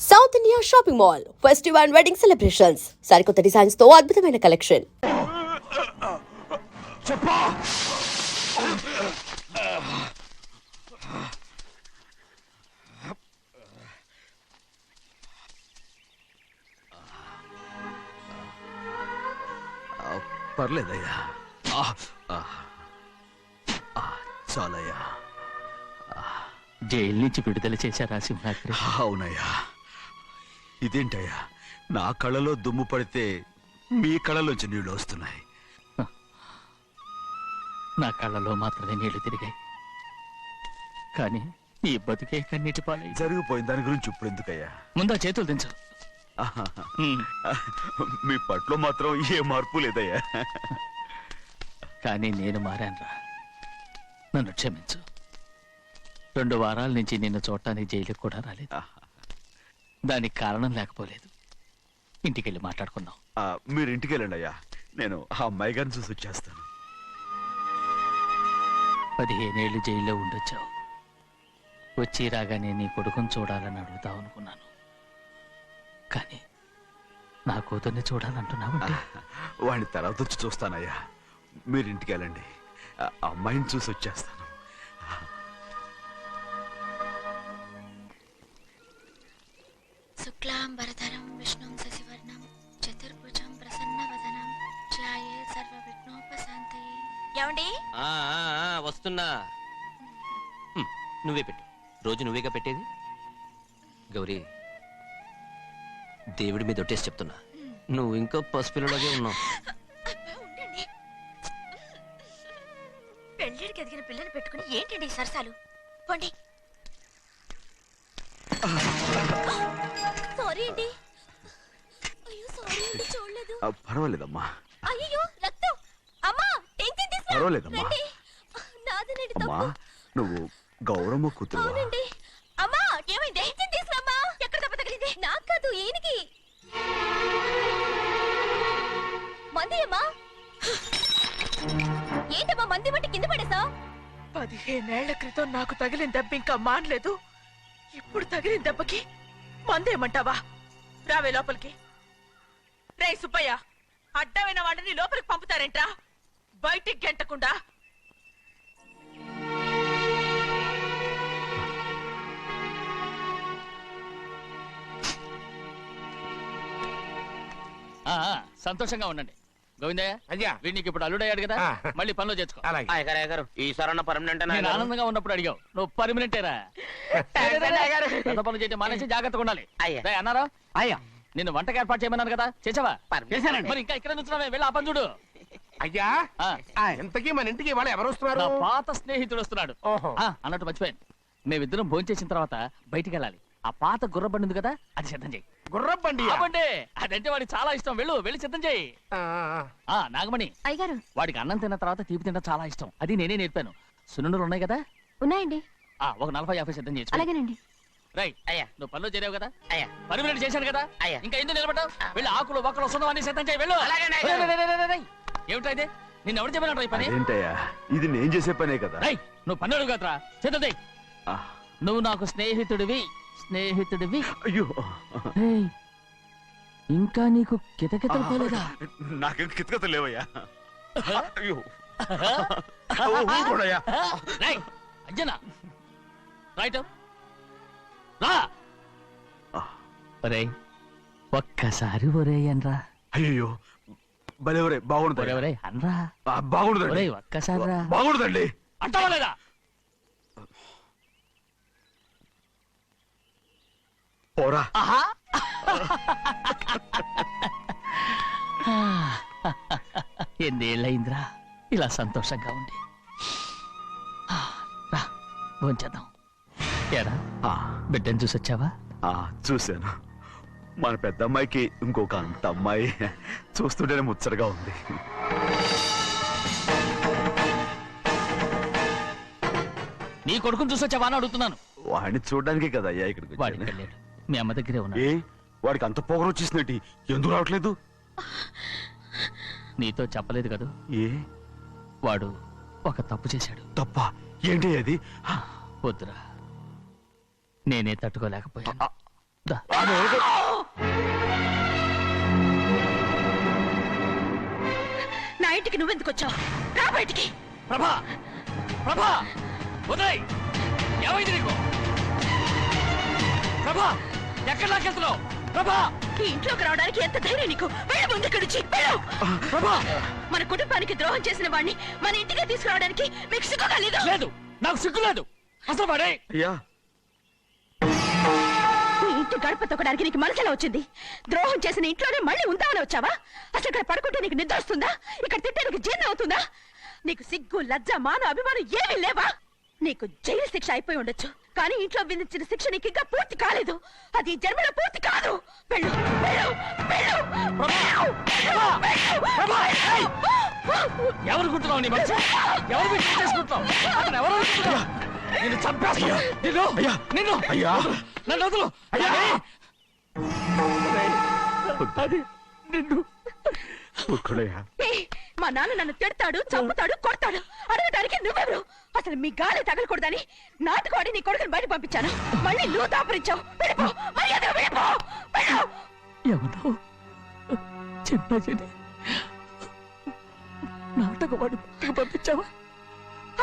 South India shopping mall festival and wedding celebrations సరికొత్త designs తో అద్భుతమైన కలెక్షన్. పర్లేదయ్యా, చాలయ్యా. జైలు నుంచి విడుదల చేశారా సింహాద్రి? అవునయ్యా. ఇదేంటయ్యా, నా కళ్ళలో దుమ్ము పడితే మీ కళ్ళలోంచి నీళ్లు వస్తున్నాయి. నా కళ్ళలో మాత్రమే నీళ్లు తిరిగాయి, కానీ ఈ బతుకే కన్నీటి పాలై. జరిగిపోయిన దాని గురించి ఇప్పుడు ఎందుకయ్యా? ముందా చేతులు దించు. మీ పట్లో మాత్రం ఏ మార్పు లేదయ్యా. కానీ నేను మారానురా, నన్ను క్షమించు. 2 వారాల నుంచి నిన్ను చూడటానికి జైలుకి కూడా రాలేదు. దానికి కారణం లేకపోలేదు. ఇంటికెళ్ళి మాట్లాడుకుందాం. మీరు ఇంటికి వెళ్ళండి అయ్యా, నేను ఆ అమ్మాయి గారిని చూసి వచ్చేస్తాను. 15 ఏళ్ళు జైల్లో ఉండొచ్చావు. వచ్చి రాగానే నీ కొడుకుని చూడాలని అడుగుతావు అనుకున్నాను, కానీ నా కూతుర్ని చూడాలంటున్నావంటే. వాడిని తర్వాత వచ్చి చూస్తానయ్యా, మీరు ఇంటికి వెళ్ళండి. ఆ అమ్మాయిని చూసి వచ్చేస్తాను. శుక్లాంబరధరం విష్ణుం శశివర్ణం చతుర్భుజం ప్రసన్నవదనం ధ్యాయే సర్వవిఘ్నోపశాంతయే. ఏమండి? వస్తున్నా. నువ్వే పెట్టు, రోజు నువ్వేగా పెట్టేది. గౌరీ, దేవుడి మీద ఒట్టేసి చెప్తున్నా, నువ్వు ఇంకా పసిపిల్లలాగే ఉన్నావు. పెళ్ళిడికి ఎదిగిన పిల్లని పెట్టుకుని ఏంటండి ఈ సరసాలు? పోండి. సారీ అండి. అయ్యో సారీ అండి, చూడలేదు. పర్వాలేదమ్మా. అయ్యో రక్తం. అమ్మా టెన్షన్ తీసుకో. పర్వాలేదమ్మా. నాదనండి అమ్మా, తప్పు. నువ్వు గౌరమ్మ కూతురు. అవునండి. అమ్మా ఏమైంది? టెన్షన్ తీసుకురామ్మా. ఎక్కడ దెబ్బ తగిలింది? నాకు కాదు, ఈయనకి. మంది అమ్మా. ఏంటమ్మా మంది బట్టి కింద పడేసా? 15 ఏళ్ల క్రితం నాకు తగిలిన దెబ్బ ఇంకా మానలేదు. ఇప్పుడు తగిలిన దెబ్బకి మందేమంటావా? రావే లోపలికి. రే సుబ్బయ్య, అడ్డమైన వాడిని లోపలికి పంపుతారేంట్రా? బయటికి గెంటకుండా. సంతోషంగా ఉండండి. గోవిందయ్య, అయ్యా, వీడికి ఇప్పుడు అల్లుడయ్యాడు కదా, మళ్ళీ పనిలో చేర్చుకో. ఈసారన్నా పర్మనెంట్ నేను ఆనందంగా ఉన్నప్పుడు అడిగావు, నువ్వు పర్మనెంటేరా. పెద్ద పనులు చేయడం మానేసి జాగ్రత్తగా ఉండాలి. అన్నారా? అయ్యా, నిన్ను వంటకి ఏర్పాటు చేయమన్నాను కదా, చేసావా? మరి ఇంకా ఇక్కడ నుంచున్నావే, వెళ్ళి ఆ పని చూడు. అయ్యా, ఇంతకీ మన ఇంటికి వాళ్ళు ఎవరు వస్తున్నారు? నా పాత స్నేహితుడు వస్తున్నాడు. ఓహో. అన్నట్టు మర్చిపోయాను, మేమిద్దరం భోంచేసిన తర్వాత బయటికి వెళ్ళాలి. ఆ పాత గుర్రబండి ఉంది కదా, అది సిద్ధం చేయి. గుర్రబండి? అదంటే వాడికి చాలా ఇష్టం. వెళ్ళి సిద్ధం చేయి. నాగమణి, అయ్యగారు వాడికి అన్నం తిన్న తర్వాత తీపి తినడం చాలా ఇష్టం. అది నేనే నేర్పాను. సున్నుండలు ఉన్నాయి కదా? ఉన్నాయండి. ఒక 40-50 సిద్ధం చేసి. అలాగేనండి. రైట్ అయ్యా, నువ్వు పనిలో చేరావు కదా, అయ్యా, పర్మినెంట్ చేశాను కదా, ఇంకా ఎందుకు నిలబడ్డావు? వెళ్ళి ఆకులు ఒక్కలు వస్తుందో అన్ని సిద్ధం చేయి. వెళ్ళు. ఏమిటా ఇది? నిన్ను ఎవరు చెప్పినట్టు ఈ పని? ఏంటయ్యా, ఇది నేను చేసే పనే కదా. నువ్వు పని అడుగు కదరా, సిద్ధం చేయి. నువ్వు నాకు స్నేహితుడివి. అయ్యో, ఇంకా నీకు కితకితలు పోలేదా? నాకేం కితకత లేవయ్యా. అయ్యో, అంజనా రైట్ రా. ఒరే ఒక్కసారి ఒరే అనరా. అయ్యో, భలే ఒరే, బాగుండదు. ఒరే అనరా, బాగుండదండి. ఒక్కసారి రా. బాగుండదండి. అంటావా లేదా? పోరా. ఎన్నేళ్ళయిందిరా ఇలా సంతోషంగా ఉండి. రా భోంచేద్దాం. ఏరా బిడ్డను చూసొచ్చావా? చూశాను. మన పెద్ద అమ్మాయికి ఇంకొక అంత అమ్మాయి. చూస్తుంటేనే ముచ్చటగా ఉంది. నీ కొడుకుని చూసొచ్చావా అని అడుగుతున్నాను. వాడిని చూడడానికి కదా అయ్యా ఇక్కడికి వాడికి వెళ్ళాడు, మీ అమ్మ దగ్గరే ఉన్నాడు. వాడికి అంత పొగరు వచ్చేసినట్టు ఎందుకు రావట్లేదు? నీతో చెప్పలేదు కదా, వాడు ఒక తప్పు చేశాడు. తప్ప ఏంటి అది? వద్దురా, నేనే తట్టుకోలేకపోయాను. దా. నా ఇంటికి నువ్వెందుకు వచ్చావు? రా బయటికి. ప్రభా ప్రభా ఉదయ్ ఏమైంది నీకు? ప్రభా ఎక్కడ లాకెళ్తున్నావు? ప్రభా ఈ ఇంట్లోకి రావడానికి ఎంత ధైర్యం నీకు? వెళ్ళు ముందు ఇక్కడి నుంచి, వెళ్ళు. ప్రభా మన కుటుంబానికి ద్రోహం చేసిన వాడిని మన ఇంటికి తీసుకురావడానికి మీకు సిగ్గుగా లేదు? లేదు, నాకు సిగ్గు లేదు అసలు వాడే. అయ్యా ఈ ఇంటి గడప తొక్కడానికి నీకు మనసులో వచ్చింది. ద్రోహం చేసిన ఇంట్లోనే మళ్ళీ ఉందామని వచ్చావా? అసలు ఇక్కడ పడుకుంటే నీకు నిద్ర వస్తుందా? ఇక్కడ తింటే నీకు జీర్ణం అవుతుందా? నీకు సిగ్గు, లజ్జ, మాన, అభిమానం ఏమీ లేవా? నీకు జైలు శిక్ష అయిపోయి ఉండొచ్చు, కానీ ఇంట్లో విధించిన శిక్ష నీకు ఇంకా పూర్తి కాలేదు. అది ఈ జన్మలో పూర్తి కాదు. వెళ్ళు, వెళ్ళు, వెళ్ళు, వెళ్ళు, వెళ్ళు, వెళ్ళు. ఎవరు గుర్తున్నావు? నీ మంచి ఎవరు మీరు చేసుకుంటున్నావు? అతను ఎవరు అనుకుంటున్నావు? నిన్ను చంపేస్తా. నిన్ను నిన్ను అయ్యా నన్ను వదులు. అయ్యా అది నిన్ను ఊరుకోడయ్యా. ఏయ్, మా నాన్న నన్ను తిడతాడు, చంపుతాడు, కొడతాడు. అడగడానికి నువ్వెవరు? అసలు మీ గాలి తగలకూడదని నాటుకోడి నీ కొడుకుని బయట పంపించాను. మళ్ళీ నువ్వు దాపరించావు. వెళ్ళిపో, మర్యాదగా వెళ్ళిపో, వెళ్ళు. ఎవరు చిన్నజని నాటకవాడు పంపించావా?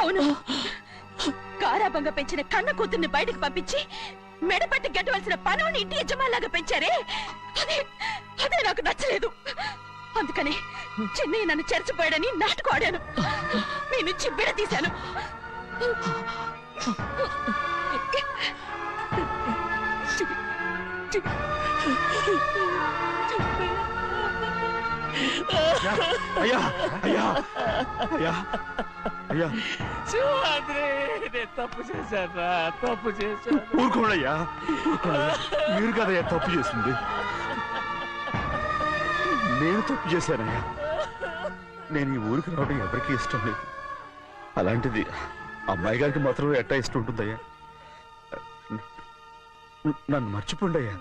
అవును, గారాబంగా పెంచిన కన్న కూతుర్ని బయటకు పంపించి మెడపట్టి గెట్టవలసిన పనుని ఇంటి యజమానిలాగా పెంచారే, అదే నాకు నచ్చలేదు. అందుకని చిన్నయ్య నన్ను చెరచిపోయాడని నాటకం ఆడాను. మీ నుంచి విడదీశాను. అయ్యా అయ్యా అయ్యా అయ్యా శివాద్రి, నేను తప్పు చేశాను, తప్పు చేశాను. ఊరుకోడయ్యా, మీరు కదయ్యా తప్పు చేసింది. నేను తప్పు చేశానయ్యా. నేను ఈ ఊరికి రావడం ఎవరికి ఇష్టం లేదు. అలాంటిది అమ్మాయి గారికి మాత్రం ఎట్టా ఇష్టం ఉంటుందయ్యా. నన్ను మర్చిపోండి అయ్యా,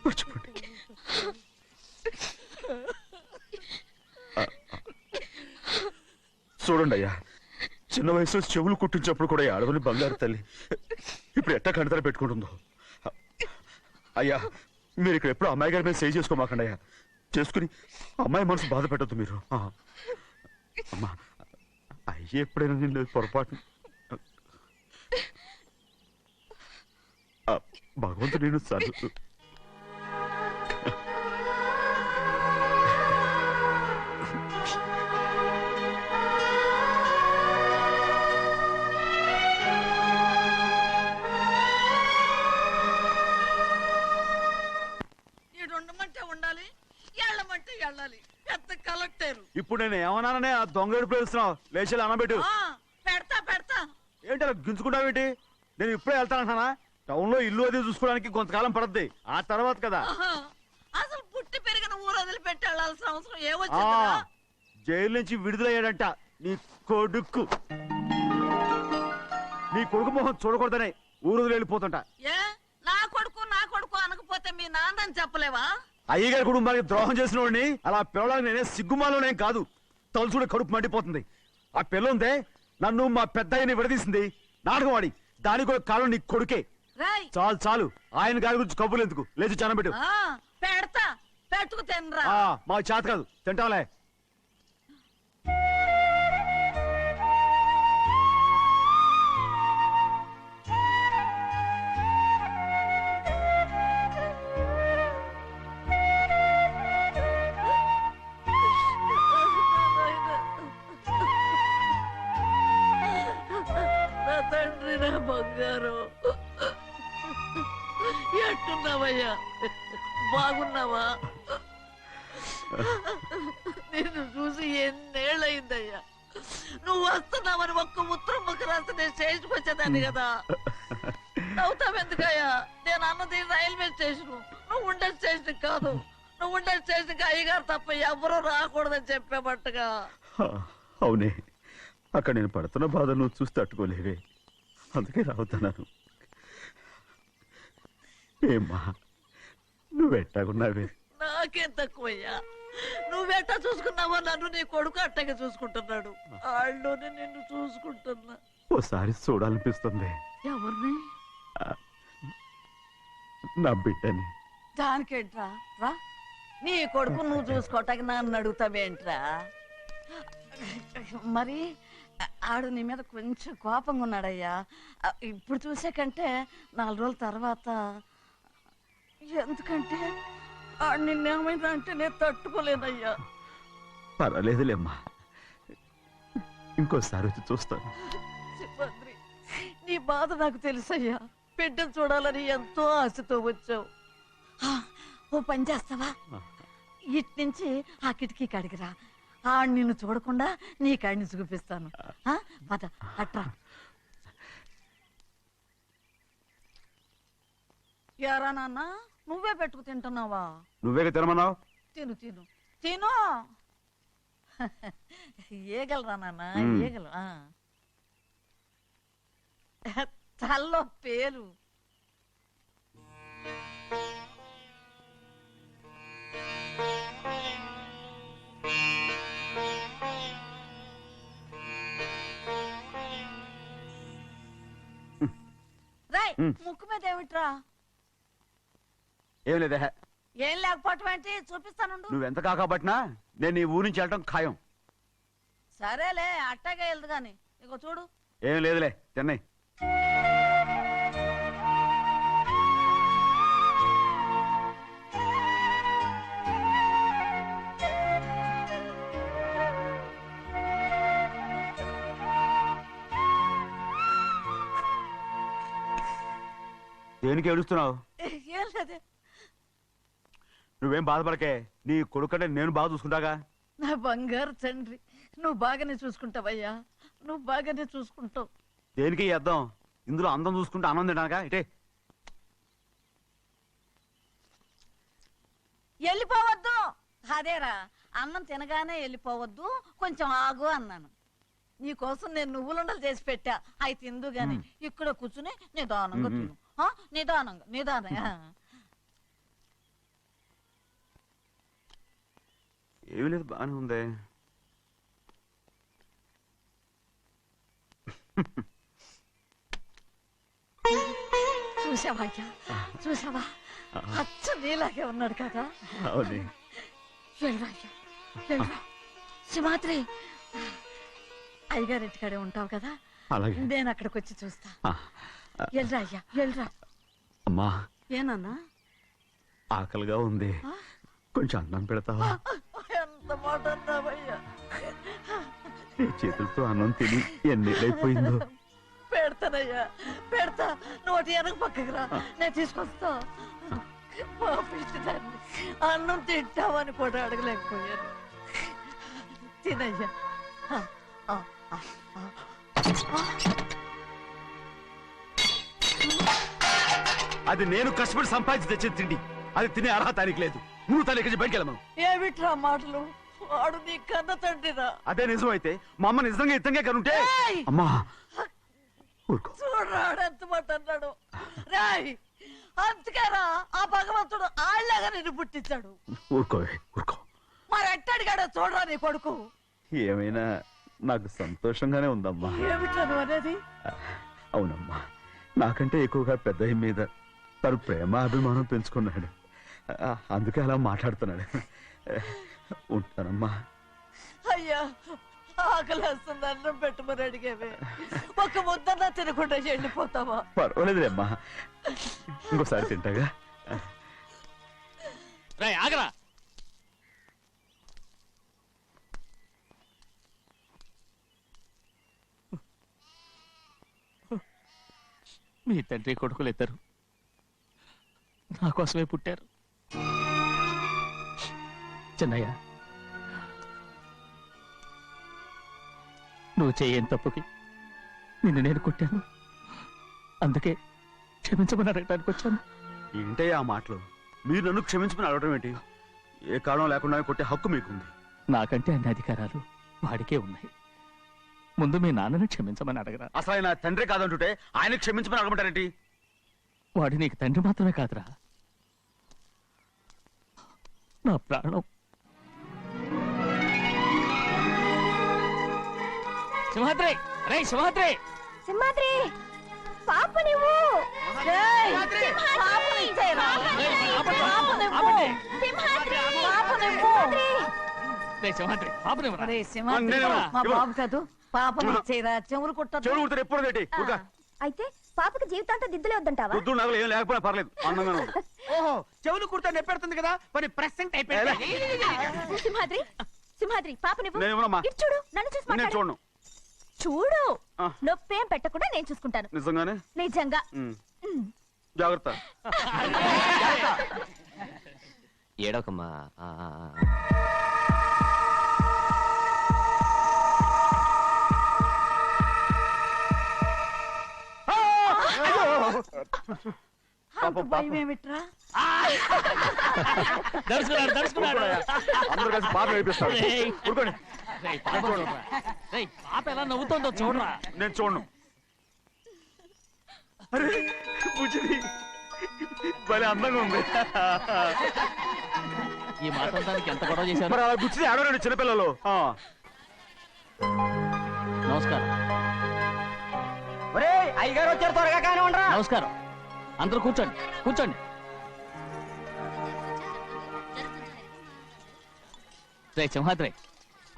మర్చిపోండి. చూడండి అయ్యా, చిన్న వయసులో చెవులు కుట్టించినప్పుడు కూడా ఆడవని బంగారు తల్లి ఇప్పుడు ఎట్టా కంటతర పెట్టుకుంటుందో. అయ్యా, మీరు ఇక్కడ ఎప్పుడు అమ్మాయి గారి మీద సేవ్ చేసుకోమాకండి అయ్యా. చేసుకుని అమ్మాయి మనసు బాధ పెట్టద్దు మీరు. అమ్మా, అయ్యే ఎప్పుడైనా నేను పొరపాటు భగవంతుడు నేను సర్దు. ఉండాలి, ఎళ్ళమంటే వెళ్ళాలి. పెద్ద కలెక్టర్. ఇప్పుడు నేను ఏమన్నాననే ఆ దొంగ ఏడుపు వేస్తున్నావు. లేచి అనబెట్టు. పెడతా పెడతా. ఏంటి అలా గించుకుంటావేంటి? నేను ఇప్పుడే వెళ్తానంటున్నానా? టౌన్ లో ఇల్లు అది చూసుకోవడానికి కొంతకాలం పడద్ది. ఆ తర్వాత కదా. అసలు పుట్టి పెరిగిన ఊరు వదిలిపెట్టి వెళ్ళాల్సిన అవసరం ఆ ఏమొచ్చిందా? జైలు నుంచి విడుదలయ్యాడంట నీ కొడుకు. నీ కొడుకు మొహం చూడకూడదనే ఊరు వదిలి వెళ్ళిపోతుంట. ఏ నా కొడుకు అనకపోతే మీ నాన్నని చెప్పలేవా? అయ్యగారి కుటుంబానికి ద్రోహం చేసిన వాడిని అలా పిల్లడానికి నేనే సిగ్గుమాలోనేం కాదు. తలుచుడే కడుపు మండిపోతుంది. ఆ పిల్ల ఉందే నన్ను మా పెద్దయ్యని విడదీసింది. నాటకం వాడి దానికి కూడా కాలం నీ కొడుకే. చాలు చాలు, ఆయన గారి గురించి కబుర్లు ఎందుకు? లేచి చానబెట్టు. పెడతా, పెట్టుకు తినరా. మాకు చేత కాదు, తింటాంలే. బంగారు, ఎట్టున్నావయ్యా? బాగున్నావా? నిన్ను చూసి ఎన్నేళ్ళయిందయ్యా. నువ్వు వస్తున్నావని ఒక్క ఉత్తరం ముక్క రాస్తే నేను స్టేషన్కి వచ్చేదాన్ని కదా. నవ్వుతావెందుకయ్యా? నేను అన్నది రైల్వే స్టేషన్, నువ్వు ఉండే స్టేషన్ కాదు. నువ్వు ఉండే స్టేషన్కి అయ్యగారు తప్ప ఎవరూ రాకూడదని చెప్పేమట్టుగా. అవునే, అక్కడ నేను పడుతున్న బాధ నువ్వు చూసి తట్టుకోలేవే, అందుకే రావుతున్నాను. ఏమ్మా నువ్వెట్టాగున్నావే? నాకేం తక్కువయ్యా. నువ్వెట్టా చూసుకున్నావో నన్ను నీ కొడుకు అట్టగా చూసుకుంటున్నాడు. వాళ్ళలోనే నిన్ను చూసుకుంటున్నా. ఓసారి చూడాలనిపిస్తుంది. ఎవరిని? నా బిడ్డని. దానికేంట్రా రా నీ కొడుకు నువ్వు చూసుకోవటానికి నన్ను అడుగుతావేంట్రా మరి ఆడు నీ మీద కొంచెం కోపంగా ఉన్నాడయ్యా ఇప్పుడు చూసే కంటే 4 రోజుల తర్వాత ఎందుకంటే ఆడు నిన్నేమైనా అంటే నేను తట్టుకోలేనయ్యా పర్వాలేదులేమ్మా, ఇంకోసారి వచ్చి చూస్తాను. సింహాద్రి నీ బాధ నాకు తెలుసయ్యా బిడ్డను చూడాలని ఎంతో ఆశతో వచ్చావు ఓ పని చేస్తావా ఇటు నుంచి ఆ కిటికీ కాడికిరా ఆడు నిన్ను చూడకుండా నీ కాడిని చూపిస్తాను పద అట్రా యారా నాన్న నువ్వే పెట్టుకు తింటున్నావా? నువ్వే తినమన్నావు. తిను తిను తిను ఏగలరా నాన్న ఏగలు తల్లో పేరు రాయ్ ముక్కు మీద ఏమిట్రా? ఏం లేదే. ఏం లేకపోవటం ఏంటి చూపిస్తానుండు. నువ్వెంత కాకబట్టినా నేను ఈ ఊరి నుంచి వెళ్ళటం ఖాయం. సరేలే అట్టాగే వెళ్దు గాని ఇగో చూడు. ఏం లేదులే తిన్నాయి. దేనికి ఏడుస్తున్నావు? ఏం లేదే. నువ్వేం బాధపడకే, నీ కొడుకంటే నేను బాగా చూసుకుంటాగా. నా బంగారు తండ్రి నువ్వు బాగానే చూసుకుంటావయ్యా నువ్వు బాగానే చూసుకుంటావు. దేనికి అర్థం? ఇందులో అందం చూసుకుంటే ఆనందం తినగా ఇటే. వెళ్ళిపోవద్దు. అదేరా అన్నం తినగానే వెళ్ళిపోవద్దు కొంచెం ఆగు అన్నాను. నీకోసం నేను నువ్వులుండలు చేసి పెట్టా అవి తిందు గాని ఇక్కడ కూర్చుని నిదానంగా తిను. నిదానంగా నిదానంగా. ఏమీ లేదు, బాగానే ఉంది. చూసావా అయ్యా చూసావా అచ్చ నీలాగే ఉన్నాడు కదా. అవును. వెళ్ళరా అయ్యా వెళ్ళరా. సింహాద్రి అయ్యగారింటికాడే ఉంటావు కదా, అలాగే నేను అక్కడికి వచ్చి చూస్తా. వెళ్ళరా అయ్యా వెళ్ళరా. అమ్మా ఏనన్నా ఆకలిగా ఉంది, కొంచెం అన్నం పెడతావా? ఎంత మాట అన్నావయ్యా. నీ చేతులతో అన్నం తిని ఎన్నేళ్ళైపోయిందో. పెడతానయ్యా పెడతా. నోటి వెనక పక్కకి రా నేను తీసుకొస్తా. పాపించడాన్ని అన్నం తింటావని కూడా అడగలేకపోయాను. తినయ్యా. అది నేను కష్టపడి సంపాదించి తెచ్చి తిండి, అది తినే అర్హత ఆయనకి లేదు. నువ్వు తన ఇక్కడి బయటికి వెళ్ళమను. ఏమిట్రా మాటలు? వాడు నీ కన్న తండ్రిరా. అదే నిజం అయితే మా అమ్మ నిజంగా ఇతంగా కనుంటే. అమ్మా ఊరుకో. చూడరాడు ఎంత మాట అన్నాడు. రాయ్ అంతకేరా ఆ భగవంతుడు ఆళ్ళగా నిన్ను పుట్టించాడు. ఊరుకో ఊరుకో. మరి ఎట్టడిగాడో చూడరా నీ కొడుకు. ఏమైనా నాకు సంతోషంగానే ఉందమ్మా. ఏమిట్రా నువ్వు అనేది? అవునమ్మా, నాకంటే ఎక్కువగా పెద్ద మీద తను ప్రేమ అభిమానం పెంచుకున్నాడు, అందుకే అలా మాట్లాడుతున్నాడు. ఉంటానమ్మా. అయ్యా ఆకలేస్తుంది అన్నం పెట్టమని అడిగేవే ఒక ముద్దన్నా తినకుండా వెళ్ళిపోతావా? పర్వాలేదులేమ్మా, ఇంకోసారి తింటాగా. రేయ్ ఆగరా. మీ తండ్రి కొడుకులు ఇద్దరు నా కోసమే పుట్టారు. చిన్నయ్య, నువ్వు చేయని తప్పుకి నిన్ను నేను కొట్టాను, అందుకే క్షమించమని అడగటానికి వచ్చాను. ఏంటే ఆ మాటలు? మీరు నన్ను క్షమించమని అడగడం ఏంటి? ఏ కారణం లేకుండా కొట్టే హక్కు మీకుంది. నాకంటే అన్ని అధికారాలు వాడికే ఉన్నాయి. ముందు మీ నాన్నని క్షమించమని అడగరా. అసలు ఆయన తండ్రి కాదంటుంటే ఆయన క్షమించమని అడగమంటారేంటి? వాడు నీకు తండ్రి మాత్రమే కాదురా, నా ప్రాణం. సింహాద్రి, రే సింహాద్రి. సింహాద్రి పాపనివ్వు. ఏయ్, సింహాద్రి! పాపని ఇచ్చేయరా? పాపనివ్వు. సింహాద్రి! పాపనివ్వు. రేయ్ సింహాద్రి, పాపనివ్వరా? ఒరేయ్ సింహాద్రి, నేనేమో, మా ఇవ్వను. బాబు కాదు, పాపని ఇచ్చేయరా, చెవులు కుట్టదు. చెవులు కుడితే ఎప్పుడు ఏంటి అయితే పాపకి జీవితాంతం దిద్దులే వద్దంటావా? పొద్దు నగలు ఏం లేకపోయినా పర్లేదు అందంగా ఉంది ఓహో చెవులు కుర్తా నెప్పెడుతుంది కదా మరి ప్రెసెంట్ అయిపోయింది సింహాద్రి సింహాద్రి పాపనివ్వు. నేను ఇవ్వనమ్మా. ఇటు చూడు, నన్ను చూసి నేను మాట్లాడు. చూడను చూడు, ఆ. నొప్పేం పెట్టకుండా నేను చూసుకుంటాను. నిజంగానే నిజంగా. ఉమ్. ఉమ్. జాగ్రత్త ఏడవకమ్మా అంత భయం ఏమిట్రా? దడుచుకున్నాడు, దడుచుకున్నాడు. అందరూ కలిసి పాప నేర్పిస్తారు రేయ్. ఊరుకోండి రేయ్, పాప చూడరా. రేయ్, పాప ఎలా నవ్వుతుందో చూడరా. నేను చూడను అరే బుజ్జిది భలే అందంగా ఉంది ఈ మాట్లాడడానికి ఎంత గొడవ చేశారు. మరి అలా బుచ్చిది ఆడవాడు చిన్నపిల్లలు నమస్కారం, అయ్యగారు వచ్చారు త్వరగా కానీ ఉండరా నమస్కారం. అందరూ కూర్చోండి, కూర్చోండి. రే సింహాద్రి,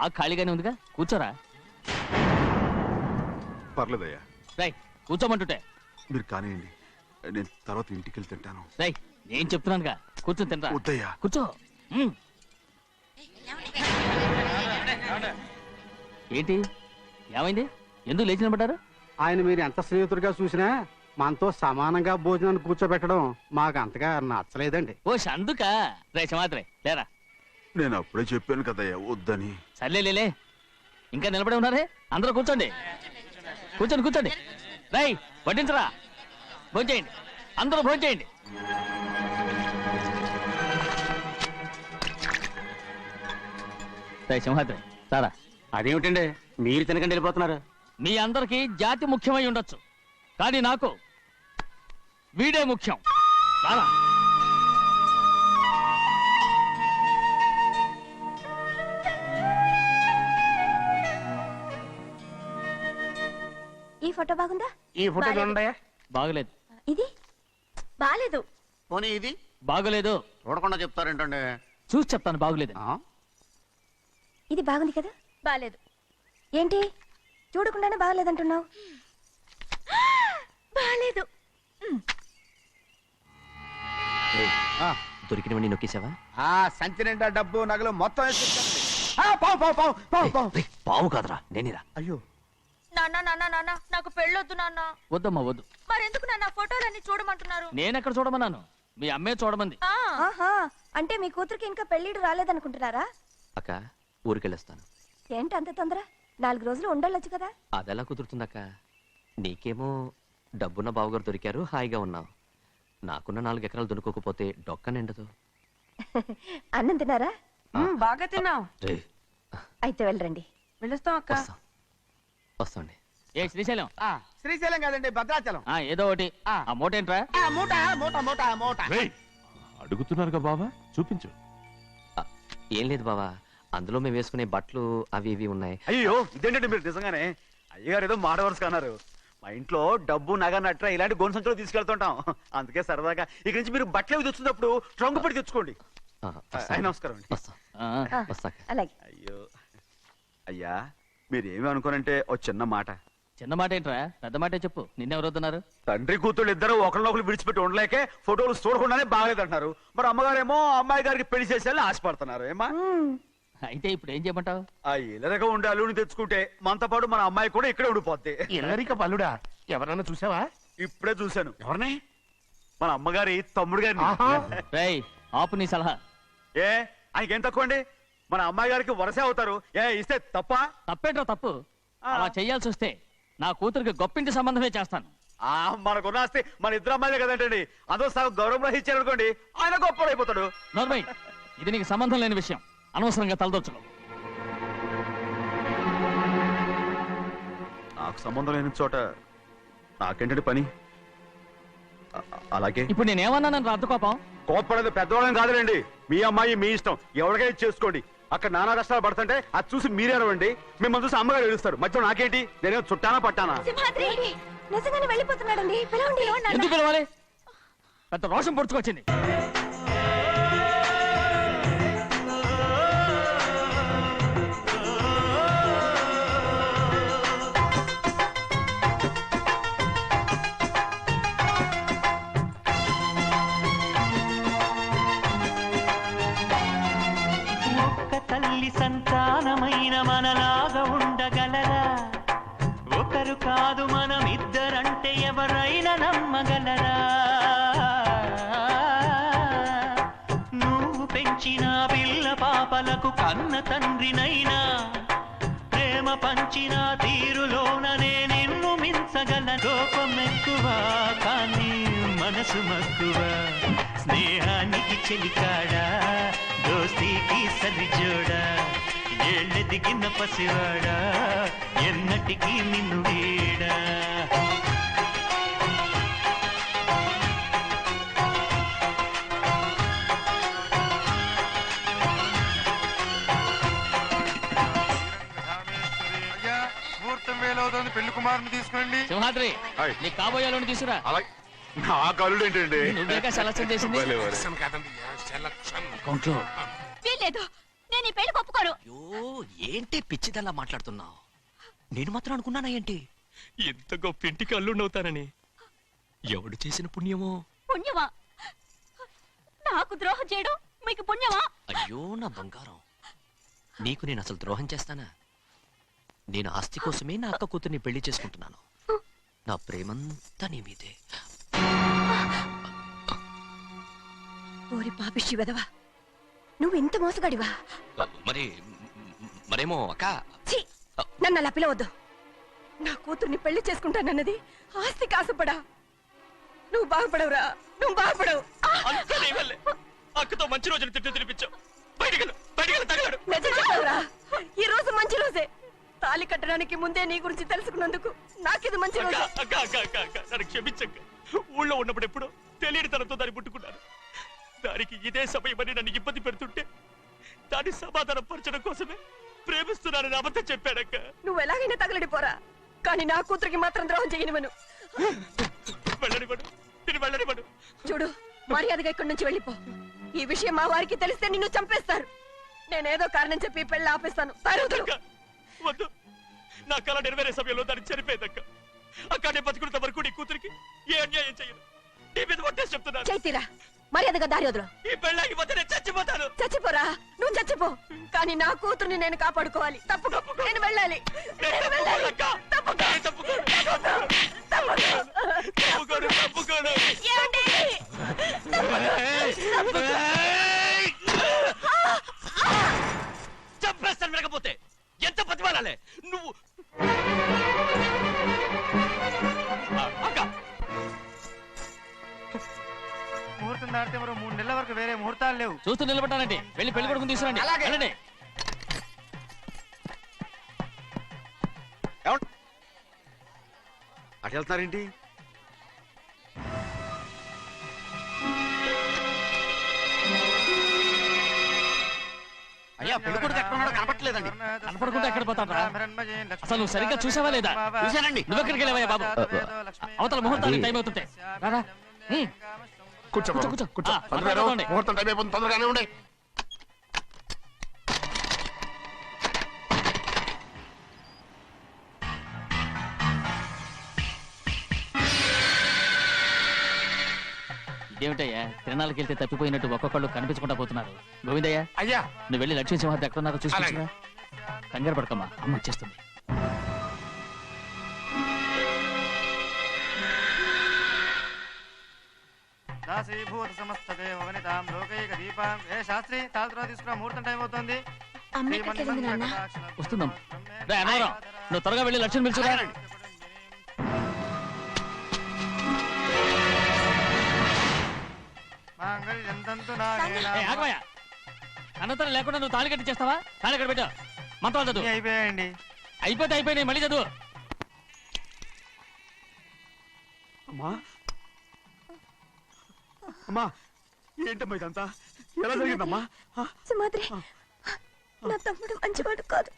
ఆ ఖాళీగానే ఉందిగా, కూర్చోరా. పర్లేదయ్యా రేయ్, కూర్చోమంటుంటే. మీరు కానివ్వండి నేను తర్వాత ఇంటికి వెళ్ళి తింటాను రేయ్, నేను చెప్తున్నానుగా, కూర్చొని తినరా. వద్దయ్యా కూర్చో. ఉమ్. ఏంటి, ఏమైంది? ఎందుకు లేచి నిలబడ్డారు? ఆయన మీరు ఎంత స్నేహితుడిగా చూసినా మనతో సమానంగా భోజనాన్ని కూర్చోబెట్టడం మాకు అంతగా నచ్చలేదండి. ఓ అందుక. రే సింహాద్రి, లేరా. నేను అప్పుడే చెప్పాను కదయ్యా వద్దని సర్లే లే, ఇంకా నిలబడి ఉన్నారే. అందరూ కూర్చోండి, కూర్చోండి, కూర్చోండి. రేయ్, వడ్డించరా, భోంచేయండి, అందరూ భోంచేయండి. రేయ్ సింహాద్రి, సారా. అదేమిటండి మీరు తినకండి వెళ్ళిపోతున్నారు? మీ అందరికీ జాతి ముఖ్యమై ఉండొచ్చు, కానీ నాకు వీడే ముఖ్యం. రారా. ఈ ఫోటో బాగుందా? ఈ ఫోటో చూడండి బాగలేదు, ఇది బాలేదు. పోనీ ఇది బాగలేదు. చూడకుండా చెప్తారేంటండి? చూసి చెప్తాను, బాగలేదు. ఇది బాగుంది కదా? బాలేదు. ఏంటి చూడకుండానే బాగలేదంటున్నావు? బాలేదు. దొరికినవన్నీ నొక్కేసావా? ఆ సంచి నిండా డబ్బు నగలు మొత్తం వేసేసుకోండి. ఆ, పావు పావు పావు పావు పావు రేయ్, పావు కాదురా, నేనేరా. అయ్యో నాన్న నాన్న నాన్న, నాకు పెళ్ళొద్దు నాన్న. వద్దమ్మా, వద్దు. మరెందుకు నాన్న ఫోటోలన్నీ చూడమంటున్నారు? నేనెక్కడ చూడమన్నాను, మీ అమ్మే చూడమంది. ఆహా, అంటే మీ కూతురికి ఇంకా పెళ్ళిడు రాలేదనుకుంటున్నారా? అక్క, ఊరికెళ్ళొస్తాను. ఏంటి అంత తొందర? 4 రోజులు ఉండొచ్చు కదా? అదెలా కుదురుతుందక్క? నీకేమో డబ్బున్న బావగారు దొరికారు, హాయిగా ఉన్నావు. నాకున్న 4 ఎకరాలు దున్నుకోకపోతే డొక్క నిండదు. అన్నం తిన్నారా? బాగా తిన్నావు. రే, అయితే వెళ్ళరండి. వెళ్ళొస్తాం అక్క. వస్తాండి. ఏ శ్రీశైలం, ఆ, శ్రీశైలం కాదండి భద్రాచలం. ఏదో ఒకటి. ఆ మూట ఏంట్రా? ఆ, మూట మూట మూట మూట అడుగుతున్నారుగా బాబా చూపించు ఆ, ఏం లేదు బావా, అందులో మేము వేసుకునే బట్టలు అవి ఇవి ఉన్నాయి. అయ్యో ఇదేంటంటే మీరు నిజంగానే అయ్యగారు ఏదో మాడవర్స్ కన్నారు. మా ఇంట్లో డబ్బు నగ నట్ర ఇలాంటి గోను సంచులు తీసుకెళ్తుంటాం. అందుకే సరదాగా ఇక నుంచి మీరు బట్టలు తెచ్చుకున్నప్పుడు ట్రంక్ పెట్టి తెచ్చుకోండి. ఆ, వస్తాను. నమస్కారం అండి. వస్తా, ఆ, వస్తాక. అలాగే. అయ్యో అయ్యా మీరేమి అనుకోనంటే ఓ చిన్న మాట. చిన్న మాట ఏంట్రా, పెద్ద మాటే చెప్పు. నిన్నెవరు వద్దన్నారు? తండ్రి కూతుళ్ళు ఇద్దరు ఒకరినొకరు విడిచిపెట్టి ఉండలేకే ఫోటోలు చూడకుండానే బాగలేదంటున్నారు. మరి అమ్మగారేమో అమ్మాయి గారికి పెళ్లి చేసేయాలని ఆశపడుతున్నారు. ఏమా అయితే ఇప్పుడు ఏం చేయమంటావు? ఆ ఇలరగా ఉండే అల్లుని తెచ్చుకుంటే మనతో పాటు మన అమ్మాయి కూడా ఇక్కడే ఉండిపోద్ది. ఇల్లరిక పల్లుడా ఎవరన్నా చూసావా? ఇప్పుడే చూశాను ఎవరిని? మన అమ్మగారి తమ్ముడు గారిని. ఆహా. రేయ్, ఆపు నీ సలహా. ఏ ఆయనకేం తక్కువ అండి? మన అమ్మాయి గారికి వరసే అవుతారు. ఏ ఇస్తే తప్ప? తప్పేంట్రా తప్పు? అలా చెయ్యాల్సి వస్తే నా కూతురికి గొప్పింటి సంబంధమే చేస్తాను. ఆ మనకున్న ఆస్తి మన ఇద్దరు అమ్మాయిలే కదంటండి. అదో సగం గౌరవం ఇచ్చారనుకోండి, ఆయన గొప్పడు అయిపోతాడు. నోర్మై, ఇది నీకు సంబంధం లేని విషయం, అనవసరంగా తలదొచ్చుకో. నాకు సంబంధం లేని చోట నాకేంటంటే పని. అలాగే ఇప్పుడు నేనేమన్నానని రద్దు కోపం? కోప్పడేది పెద్దవాళ్ళని కాదులేండి. మీ అమ్మాయి మీ ఇష్టం, ఎవరికైనా చేసుకోండి. అక్కడ నానా కష్టాలు పడుతుంటే అది చూసి మీరేనవండి. మిమ్మల్ని చూసి అమ్మగారు ఏడుస్తారు. మధ్యలో నాకేంటి? నేనేం చుట్టానా పట్టానా? సింహాద్రి నిజంగానే వెళ్ళిపోతున్నాడండి పిలవండి ఎందుకు పిలవాలి? పెద్ద రోషం పొడుచుకొచ్చింది. ఒక్క తల్లి సంతానమైన మనలాగా ఉండగలరా? ఒకరు కాదు మనమిద్దరంటే ఎవరైనా నమ్మగలరా? నువ్వు పెంచిన పిల్ల పాపలకు కన్న తండ్రినైనా ప్రేమ పంచిన తీరులోననే నిన్ను మించగల. కోపం ఎక్కువ కానీ మనసు మక్కువ, స్నేహానికి చెలికాడా దోస్తీకి సరిజోడా, ఏళ్ళెదిగిన పసివాడా ఎన్నటికీ నిన్ను వీడా. ముహూర్తం వేలవుతుంది, పెళ్లి కుమారుని తీసుకురండి. సింహాద్రి, హాయ్. నీ కాబోయేలోని తీసురా. నా కాలుడు ఏంటండి? నువ్వేగా సెలక్షన్ చేసింది. అకౌంట్లో వీల్లేదు, నేను ఈ పెళ్లి ఒప్పుకోను. అయ్యో ఏంటి పిచ్చిదల్లా మాట్లాడుతున్నావు? నేను మాత్రం అనుకున్నానా ఏంటి ఎంత గొప్ప ఇంటికి అల్లుండవుతానని? ఎవడు చేసిన పుణ్యమో? పుణ్యమా? నాకు ద్రోహం చేయడం మీకు పుణ్యమా? అయ్యో నా బంగారం, నీకు నేను అసలు ద్రోహం చేస్తానా? నేను ఆస్తి కోసమే నా అక్క కూతుర్ని పెళ్లి చేసుకుంటున్నాను. నా ప్రేమంతా నీ మీదే. ఓరి పాపిష్టి వెదవా, నువ్వు ఇంత మోసగాడివా? మరేమో అక్క. ఛీ, నన్ను అలా పిలవద్దు. నా కూతుర్ని పెళ్లి చేసుకుంటానన్నది ఆస్తి కాసపడా. నువ్వు బాగుపడవురా, నువ్వు బాగుపడవు. అక్కతో మంచి రోజులు తిట్టు తినిపించావు. నిజం చెప్పవురా, ఈ రోజు మంచి రోజే. తాళి కట్టడానికి ముందే నీ గురించి తెలుసుకున్నందుకు నాకిది మంచి రోజు. నన్ను క్షమించక్క. ఊళ్ళో ఉన్నప్పుడు ఎప్పుడో తెలియని తనతో దాన్ని పుట్టుకున్నాను. దానికి ఇదే సమయమని నన్ను ఇబ్బంది పెడుతుంటే దాన్ని సమాధానం పరచడం కోసమే ప్రేమిస్తున్నానని అబద్ధం చెప్పాడక్క. నువ్వు ఎలాగైనా తగలడిపోరా, కానీ నా కూతురికి మాత్రం ద్రోహం చేయనివను. వెళ్ళనివ్వడు, నేను వెళ్ళనివ్వడు. చూడు, మర్యాదగా ఇక్కడి నుంచి వెళ్ళిపో. ఈ విషయం మా వారికి తెలిస్తే నిన్ను చంపేస్తారు. నేనేదో కారణం చెప్పి ఈ పెళ్లి ఆపేస్తాను. అక్క, వద్దు. నా కళ నెరవేరే సమయంలో దాన్ని చనిపోయేదక్క. అక్కడే బతుకున్నంత వరకు నీ కూతురికి ఏ అన్యాయం చేయను. నీ మీద ఒట్టేసి చెప్తున్నాను. చైతీరా, మర్యాదగా దారి వదులు. ఈ పెళ్ళాకి పోతే నేను చచ్చిపోతాను. చచ్చిపోరా, నువ్వు చచ్చిపో, కానీ నా కూతుర్ని నేను కాపాడుకోవాలి. తప్పుకో, నేను వెళ్ళాలి. నేను వెళ్ళాలి. తప్పుకో. ఏమండి? చంపేస్తాను వినకపోతే. ఎంత బతిమాలాలే నువ్వు? ముహూర్తం దాటితే మరో 3 నెలల వరకు వేరే ముహూర్తాలు లేవు. చూస్తూ నిలబట్టానండి. వెళ్ళి పెళ్లి కొడుకుని తీసుకురండి. వెళ్ళండి. అటు వెళ్తున్నారేంటి? అయ్యా పెళ్లి కొడుకు ఎక్కడ ఉన్నాడో కనపట్లేదండి. కనపడకుండా ఎక్కడ పోతాడ్రా? అసలు నువ్వు సరిగ్గా చూసావా లేదా? చూశానండి. నువ్వెక్కడికి వెళ్ళావయ్యా బాబు? అవతల ముహూర్తానికి టైం అవుతుంది. రారా. కూర్చో కూర్చో, కూర్చో, కూర్చో. తొందరగా ముహూర్తం టైం అయిపోతుంది, తొందరగానే ఉండే. ఇదేమిటయ్యా, తిరణాలకు వెళ్తే తప్పిపోయినట్టు ఒక్కొక్కళ్ళు కనిపించకుండా పోతున్నారు. గోవిందయ్య, అయ్యా నువ్వు వెళ్ళి లక్ష్మీ సింహాద్రి ఎక్కడ ఉన్నారో చూసుకుంటున్నా. కంగారు పడకమ్మా, అమ్మ వచ్చేస్తుంది. దాసీభూత సమస్త దేవ వనితాం లోకైక దీపాం. ఏ శాస్త్రి, తాళతో తీసుకురా, ముహూర్తం టైం అవుతుంది. వస్తుందమ్మా. రే అన్నవరం, నువ్వు త్వరగా వెళ్ళి లక్ష్మణ్ పిలుచురా. అనంతరం లేకుండా నువ్వు తాళి కట్టి చేస్తావా? తాళి కట్టి పెట్టు. మంత్రాలు చదువు. అయిపోయాయండి. అయిపోయినాయి, మళ్ళీ చదువు. అమ్మా అమ్మా, ఏంటమ్మా ఇదంతా? ఎలా జరిగిందమ్మా? సుమాద్రి, నా తమ్ముడు మంచివాడు కాదు.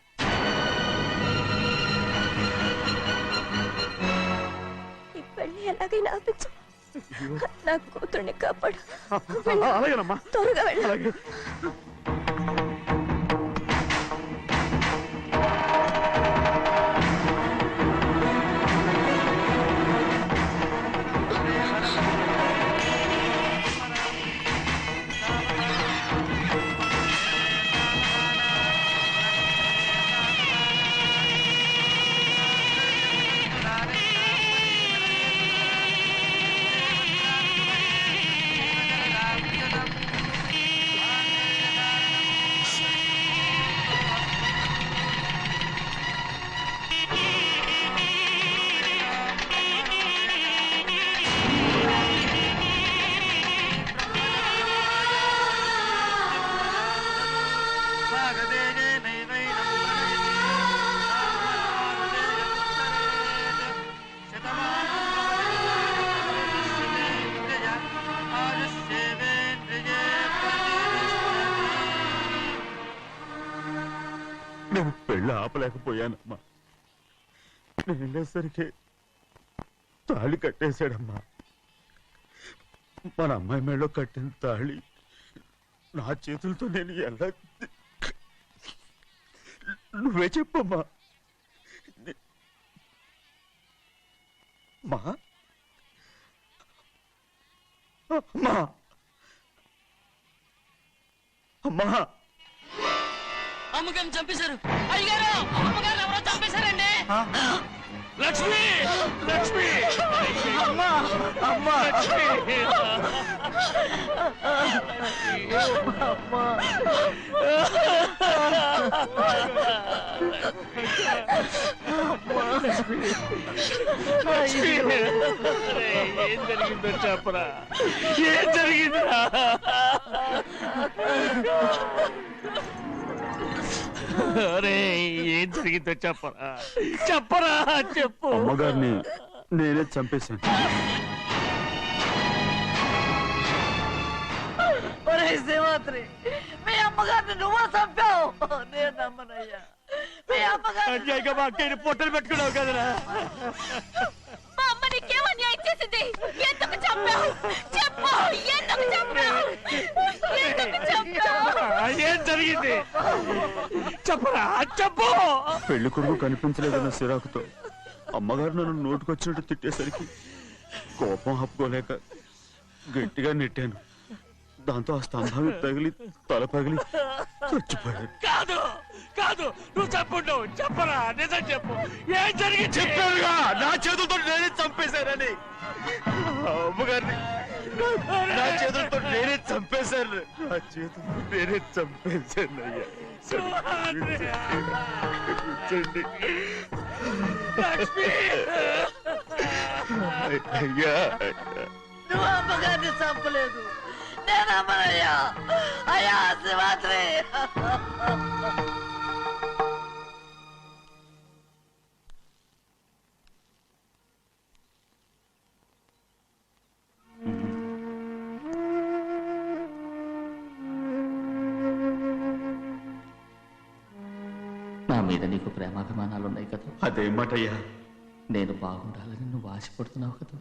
పెళ్లి ఎలాగైనా ఆపించు. నా కూతుర్ని కాపాడు. అలాగేనమ్మా. త్వరగా వెళ్ళు. అలాగే. నేను పెళ్ళి ఆపలేకపోయానమ్మా. నేను వెళ్ళేసరికి తాళి కట్టేశాడమ్మా. మన అమ్మాయి మేడలో కట్టిన తాళి నా చేతులతో నేను ఎలా... నువ్వే చెప్పమ్మా. మా అమ్మా అమ్మా అమ్మగారిని చంపేశారు. అయ్యారు అమ్మగారు ఎవరో చంపేశారండి. లక్ష్మి లక్ష్మి అమ్మా అమ్మా ఏం జరిగిందో చెప్పరా? ఏం జరిగిందిరా? అరే ఏం జరిగిందో చెప్పరా? చెప్పరా చెప్పు. అమ్మగారిని నేనే చంపేశాను. శ్రీమాత్రి, మీ అమ్మగారిని నువ్వు చంపావు. నేను నమ్మనయ్యా. మీ అమ్మగారు అన్యాయంగా మా అక్కని పొట్టలు పెట్టుకున్నావు కదరా. మా అమ్మ నీకేం అన్యాయం చేసింది? ఎందుకు చంపావు? చెప్పు, ఎందుకు చంపావు? ఎందుకు చంపావు? ఏం జరిగింది చెప్పరా? చెప్పు. పెళ్లి కొడుకు కనిపించలేదన్న సిరాకుతో అమ్మగారు నన్ను నోటుకొచ్చినట్టు తిట్టేసరికి కోపం ఆపుకోలేక గట్టిగా నెట్టాను. దాంతో ఆ స్తంభం తగిలి తల పగిలి చచ్చిపోయాడు. కాదు కాదు, నువ్వు చెప్పుండవు. చెప్పరా, నిజం చెప్పు. ఏం జరిగింది? చెప్పానుగా, నా చేతులతో నేనే చంపేశానని. అమ్మగారిని నా చేతులతో నేనే చంపేశాను. నా చేతులతో నేనే చంపేశాను. అయ్యా కూర్చోండి. అయ్యా నువ్వు అమ్మగారిని చంపలేదు. నేను నమ్మనయ్యా. అయ్యా శ్రీమాత్రి. నా మీద నీకు ప్రేమాభిమానాలు ఉన్నాయి కదా. అదేమాటయ్యా? నేను బాగుండాలని నువ్వు ఆశపడుతున్నావు కదా.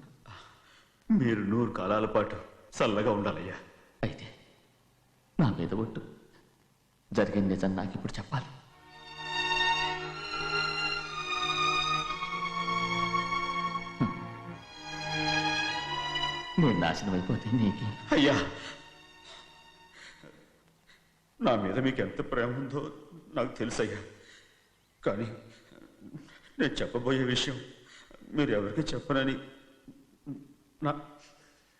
మీరు 100 కాలాల పాటు చల్లగా ఉండాలయ్యా. అయితే నా మీద ఒట్టు. జరిగిన నిజం నాకు ఇప్పుడు చెప్పాలి. నేను నాశనం అయిపోతే నీకే. అయ్యా, నా మీద మీకు ఎంత ప్రేమ ఉందో నాకు తెలుసయ్యా. కానీ నేను చెప్పబోయే విషయం మీరు ఎవరికి చెప్పనని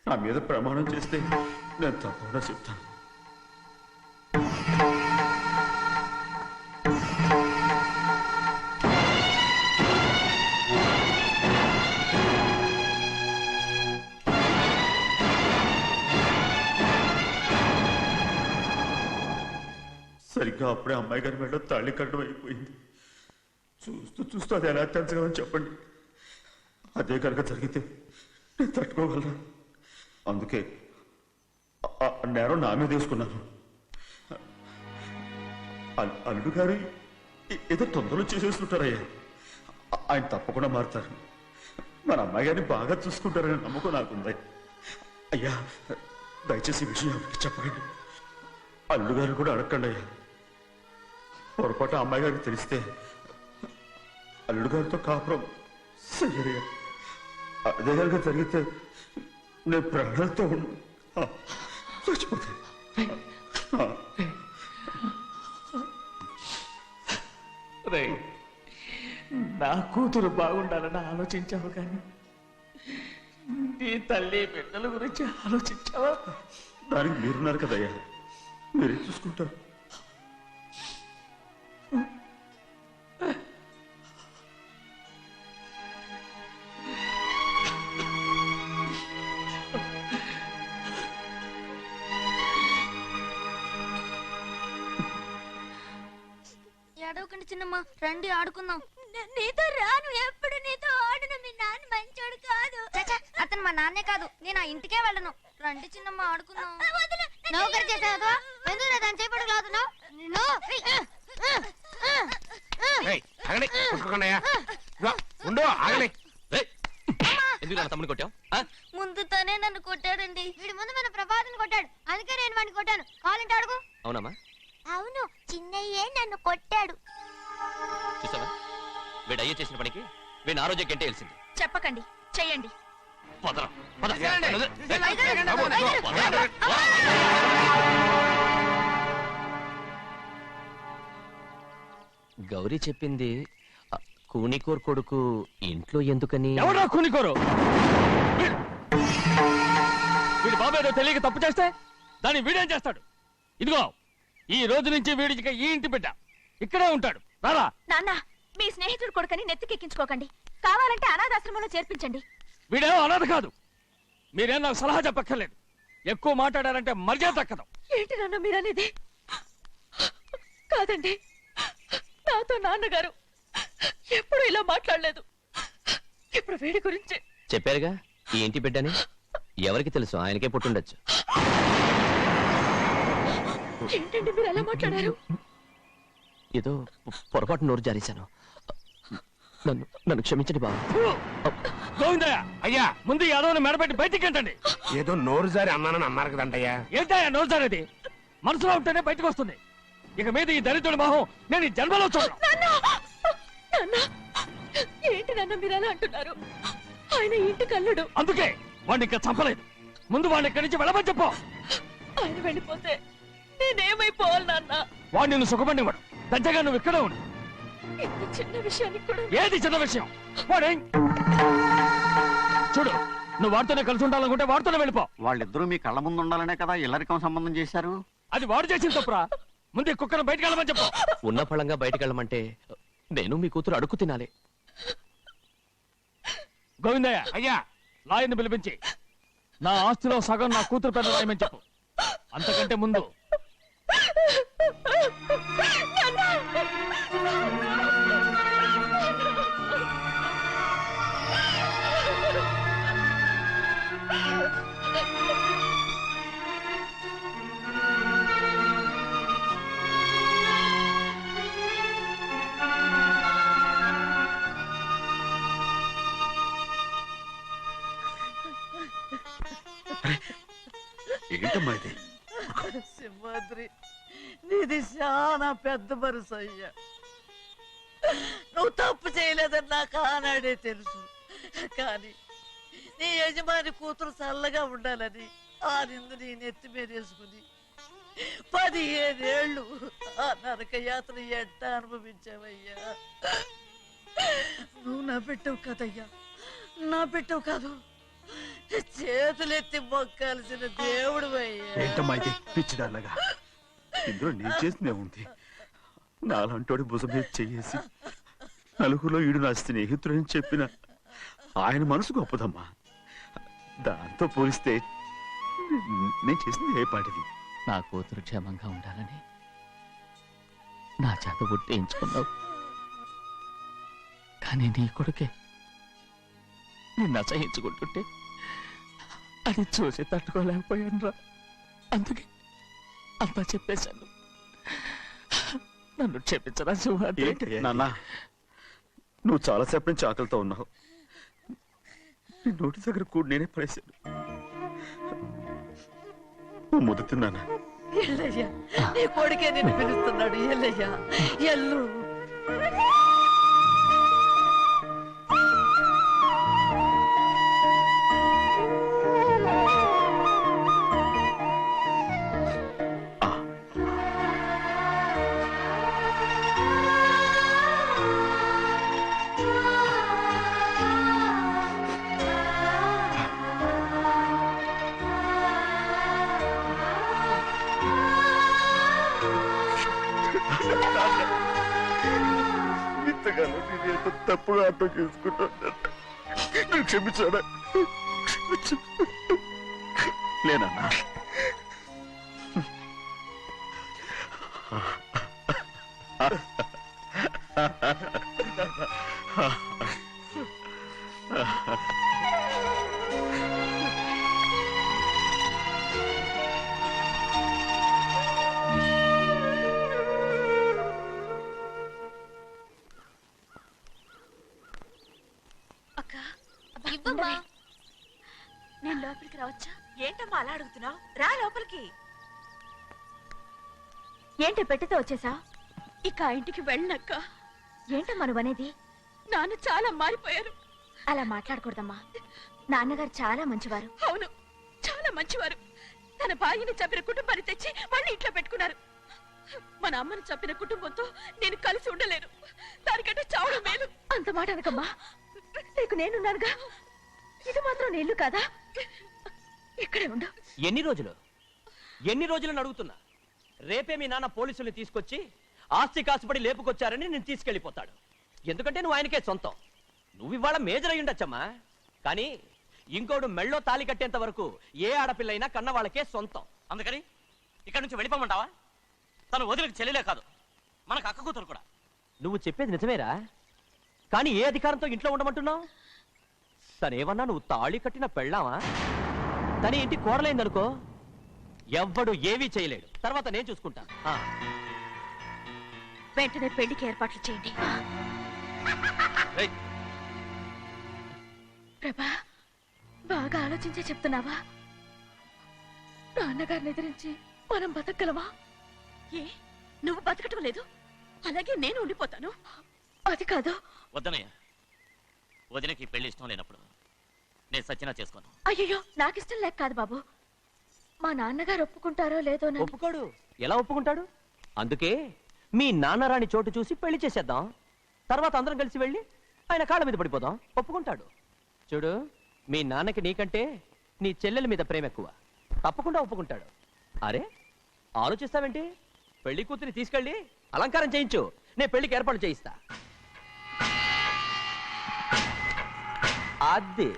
నా మీద ప్రమాణం చేస్తే నేను తప్పకుండా చెప్తాను. సరిగ్గా అప్పుడే అమ్మాయి గారి మెడలో తాళి కట్టడం అయిపోయింది. చూస్తూ చూస్తూ అది ఎలా తెంచగలని చెప్పండి. అదే కనుక జరిగితే నేను తట్టుకోగలరా? అందుకే ఆ నేరం నా మీద వేసుకున్నాను. అల్లుడు గారు ఏదో తొందరలో చేసేస్తుంటారయ్యా. ఆయన తప్పకుండా మారుతారు. మన అమ్మాయి గారిని బాగా చూసుకుంటారని నమ్మకం నాకుంది. అయ్యా దయచేసి ఈ విషయం ఎవరికి చెప్పకండి. అల్లుడు గారు కూడా అడగండి అయ్యా. పొరపాటు అమ్మాయి గారికి తెలిస్తే అల్లుడు గారితో కాపురం సయ్యరయ్యా. అదే కనుక జరిగితే నేను ప్రాణాలతో చచ్చిపోతాను. రే, నా కూతురు బాగుండాలని ఆలోచించావు కానీ నీ తల్లి బిడ్డల గురించి ఆలోచించావా? దానికి మీరున్నారు కదయ్యా, మీరే చూసుకుంటారు. ఏడవకండి చిన్నమ్మ, రండి ఆడుకుందాం. నీతో రాను, ఎప్పుడు నీతో ఆడను. మీ నాన్న మంచోడు కాదు. అతను మా నాన్నే కాదు, నేను ఆ ఇంటికే వెళ్ళను. రండి చిన్నమ్మ ఆడుకుందాం. నౌకరి చేసావు ఎందుకు దాని చేపడు కాదు తమ్ముడు కొట్టావు? ముందు తనే నన్ను కొట్టాడండి. వీడి ముందు మన ప్రభాతం కొట్టాడు, అందుకే నేను వాడిని కొట్టాను. కావాలంటే అడుగు. అవునమ్మా, అవును, చిన్నయ్యే నన్ను కొట్టాడు. చూసావా వీడు అయ్యే చేసిన పనికి వీడిని ఆ రోజే గంటే తెలిసింది. చెప్పకండి, చెయ్యండి. గౌరీ చెప్పింది కూనికోర్ కొడుకు ఇంట్లో ఎందుకని? ఎవరా కూనికోరు? వీడి బాబు ఏదో తెలియక తప్పు చేస్తే దాన్ని వీడేం చేస్తాడు? ఇదిగో ఈ రోజు నుంచి వీడికి ఈ ఇంటి బిడ్డ ఇక్కడే ఉంటాడు. రారా. నాన్న, మీ స్నేహితుడు కొడుకని నెత్తికెక్కించుకోకండి. కావాలంటే అనాథాశ్రమంలో చేర్పించండి. వీడేమో అనాథ కాదు. మీరేం నాకు సలహా చెప్పక్కర్లేదు. ఎక్కువ మాట్లాడారంటే మర్యాద దక్కదు. ఏంటి నాన్న మీరనేది? కాదండి, నాతో నాన్నగారు ఎప్పుడు ఇలా మాట్లాడలేదు. ఇప్పుడు వీడి గురించి చెప్పారుగా ఈ ఇంటి బిడ్డని. ఎవరికి తెలుసు, ఆయనకే పుట్టుండొచ్చు. ఏంటండి మీరు ఎలా మాట్లాడారు? ఏదో పొరపాటు నోరు జారేశాను. నన్ను క్షమించండి బాబు. గోవిందయ్య, అయ్యా ముందు ఈ అదవుని మెడపెట్టి బయటికి ఏంటండి? ఏదో నోరు జారి అన్నానని అన్నారు కదంటయ్యా. ఏంటయ్యా నోరు జారేది? మనసులో ఉంటేనే బయటకు వస్తుంది. ఇక మీద ఈ దరిద్రుడి మొహం నేను ఈ జన్మలో చూడను. ఏంటి నాన్న మీరు ఎలా అంటున్నారు? ఆయన ఇంటి కల్లుడు. అందుకే వాడిని ఇంకా చంపలేదు. ముందు వాడిని ఇక్కడి నుంచి వెళ్ళమని చెప్పు. ఆయన వెళ్ళిపోతే నేనేమైపోవాలి నాన్న? వాడు నిన్ను సుఖపడివాడు. దచ్చగా నువ్వు ఇక్కడే ఉండు. ఇంత చిన్న విషయానికి కూడా. ఏది చిన్న విషయం? వాడే చూడు, నువ్వు వాడితోనే కలిసి ఉండాలనుకుంటే వాడితోనే వెళ్ళిపో. వాళ్ళిద్దరూ మీ కళ్ళ ముందు ఉండాలనే కదా ఇల్లరికం సంబంధం చేశారు. అది వాడు చేసిన తప్పురా. ముందు ఈ కుక్కను బయటకు వెళ్ళమని చెప్పు. ఉన్న ఫలంగా బయటకు వెళ్ళమంటే నేను మీ కూతురు అడుగు తినాలి. గోవిందయ్య, అయ్యా లాయర్ని పిలిపించి నా ఆస్తిలో సగం నా కూతురు పెద్ద రాయమని చెప్పు. అంతకంటే ముందు ఏంటమ్మా ఇది? సింహాద్రి, నీది చాలా పెద్ద మనసు అయ్యా. నువ్వు తప్పు చేయలేదని నాకు ఆనాడే తెలుసు. కానీ నీ యజమాని కూతురు చల్లగా ఉండాలని ఆ నిందు నీ నెత్తి మీద వేసుకుని 15 ఏళ్ళు ఆ నరక యాత్ర ఎట్ట అనుభవించావయ్యా. నువ్వు నా పెట్టవు కదయ్యా, నా పెట్టవు కాదు, చేతులెత్తి మొక్కాల్సిన దేవుడు అయ్యా. ఏంటమ్మా ఇది పిచ్చిదాన్నగా? ఇందులో నేను చేసినే ఉంది. నాలంటోడి భుజం మీద చెయ్యేసి నలుగురిలో ఈడు నా స్నేహితుడని చెప్పిన ఆయన మనసు గొప్పదమ్మా. దాంతో పోలిస్తే నేను చేసింది ఏ పాటిది? నా కూతురు క్షేమంగా ఉండాలని నా చేత గుర్తించుకున్నావు. కానీ నీ కొడుకే నిన్ను అసహించుకుంటుంటే అది చూసి తట్టుకోలేకపోయాను రా. అందుకే అంతా చెప్పేశాను. నన్ను క్షమించరా సింహాద్రి. నాన్న, నువ్వు చాలాసేపు నుంచి ఆకలితో ఉన్నావు. నీ నోటి దగ్గర కూడా నేనే పడేశాను. ముద్ద తిన్నానా? ఎల్లయ్యా, నీ కొడుకే నిన్ను పిలుస్తున్నాడు. ఎల్లయ్యా, ఎల్లు. ఇంతకాలం నేను ఎంత తప్పుగా అర్థం చేసుకుంటాను. నువ్వు క్షమించాడా? లేనన్నా. ఇవ్వమ్మా. నేను లోపలికి రావచ్చా? ఏంటమ్మా అలా అడుగుతున్నావు? రా లోపలికి. ఏంటి పెట్టితో వచ్చేసా? ఇక ఆ ఇంటికి వెళ్ళనక్క. ఏంటమ్మా నువ్వు అనేది? నాన్న చాలా మారిపోయారు. అలా మాట్లాడకూడదమ్మా. నాన్నగారు చాలా మంచివారు. అవును, చాలా మంచివారు. తన భార్యని చంపిన కుటుంబాన్ని తెచ్చి మళ్ళీ ఇంట్లో పెట్టుకున్నారు. మన అమ్మని చంపిన కుటుంబంతో నేను కలిసి ఉండలేను. దానికంటే చావడం మేలు. అంత మాట అనకమ్మా. నీకు నేనున్నానుగా. ఇది మాత్రం నీళ్ళు కాదా? ఇక్కడే ఉండు. ఎన్ని రోజులను అడుగుతున్నా. రేపే మీ నాన్న పోలీసుల్ని తీసుకొచ్చి ఆస్తి కాసుపడి లేపుకొచ్చారని నేను తీసుకెళ్లిపోతాడు. ఎందుకంటే నువ్వు ఆయనకే సొంతం. నువ్వు ఇవాళ మేజర్ అయి ఉండొచ్చమ్మా, కానీ ఇంకోడు మెళ్ళో తాలి కట్టేంత వరకు ఏ ఆడపిల్లైనా కన్న వాళ్ళకే సొంతం. అందుకని ఇక్కడ నుంచి వెళ్ళిపోమంటావా? తను వదిలికి చెల్లెలే కాదు, మనకు అక్క కూతురు కూడా. నువ్వు చెప్పేది నిజమేరా, కానీ ఏ అధికారంతో ఇంట్లో ఉండమంటున్నావు? తనేమన్నా నువ్వు తాళి కట్టిన పెళ్ళావా? తన ఇంటి కోడలైందనుకో, ఎవ్వడు ఏవీ చేయలేడు. తర్వాత నేను చూసుకుంటా. వెంటనే పెళ్లికి ఏర్పాట్లు చేయండి. ప్రభా, బాగా ఆలోచించే చెప్తున్నావా? నాన్నగారిని ఎదిరించి మనం బతకగలవా? ఏ, నువ్వు బతకటం లేదు, అలాగే నేను ఉండిపోతాను. అది కాదు. వద్దనయ్య, వదినకి పెళ్లి ఇష్టం లేనప్పుడు నేను సచ్చినా చేసుకోను. అయ్యో, నాకిష్టం లేక కాదు బాబు. మా నాన్నగారు ఒప్పుకుంటారో లేదో. ఒప్పుకోడు. ఎలా ఒప్పుకుంటాడు? అందుకే మీ నాన్నరాని చోటు చూసి పెళ్లి చేసేద్దాం. తర్వాత అందరం కలిసి వెళ్ళి ఆయన కాళ్ళ మీద పడిపోదాం. ఒప్పుకుంటాడు. చూడు, మీ నాన్నకి నీకంటే నీ చెల్లెల మీద ప్రేమ ఎక్కువ. తప్పకుండా ఒప్పుకుంటాడు. అరే, ఆలోచిస్తావేంటి? పెళ్లి కూతురి తీసుకెళ్ళి అలంకారం చేయించు, నేను పెళ్లికి ఏర్పాటు చేయిస్తా. అది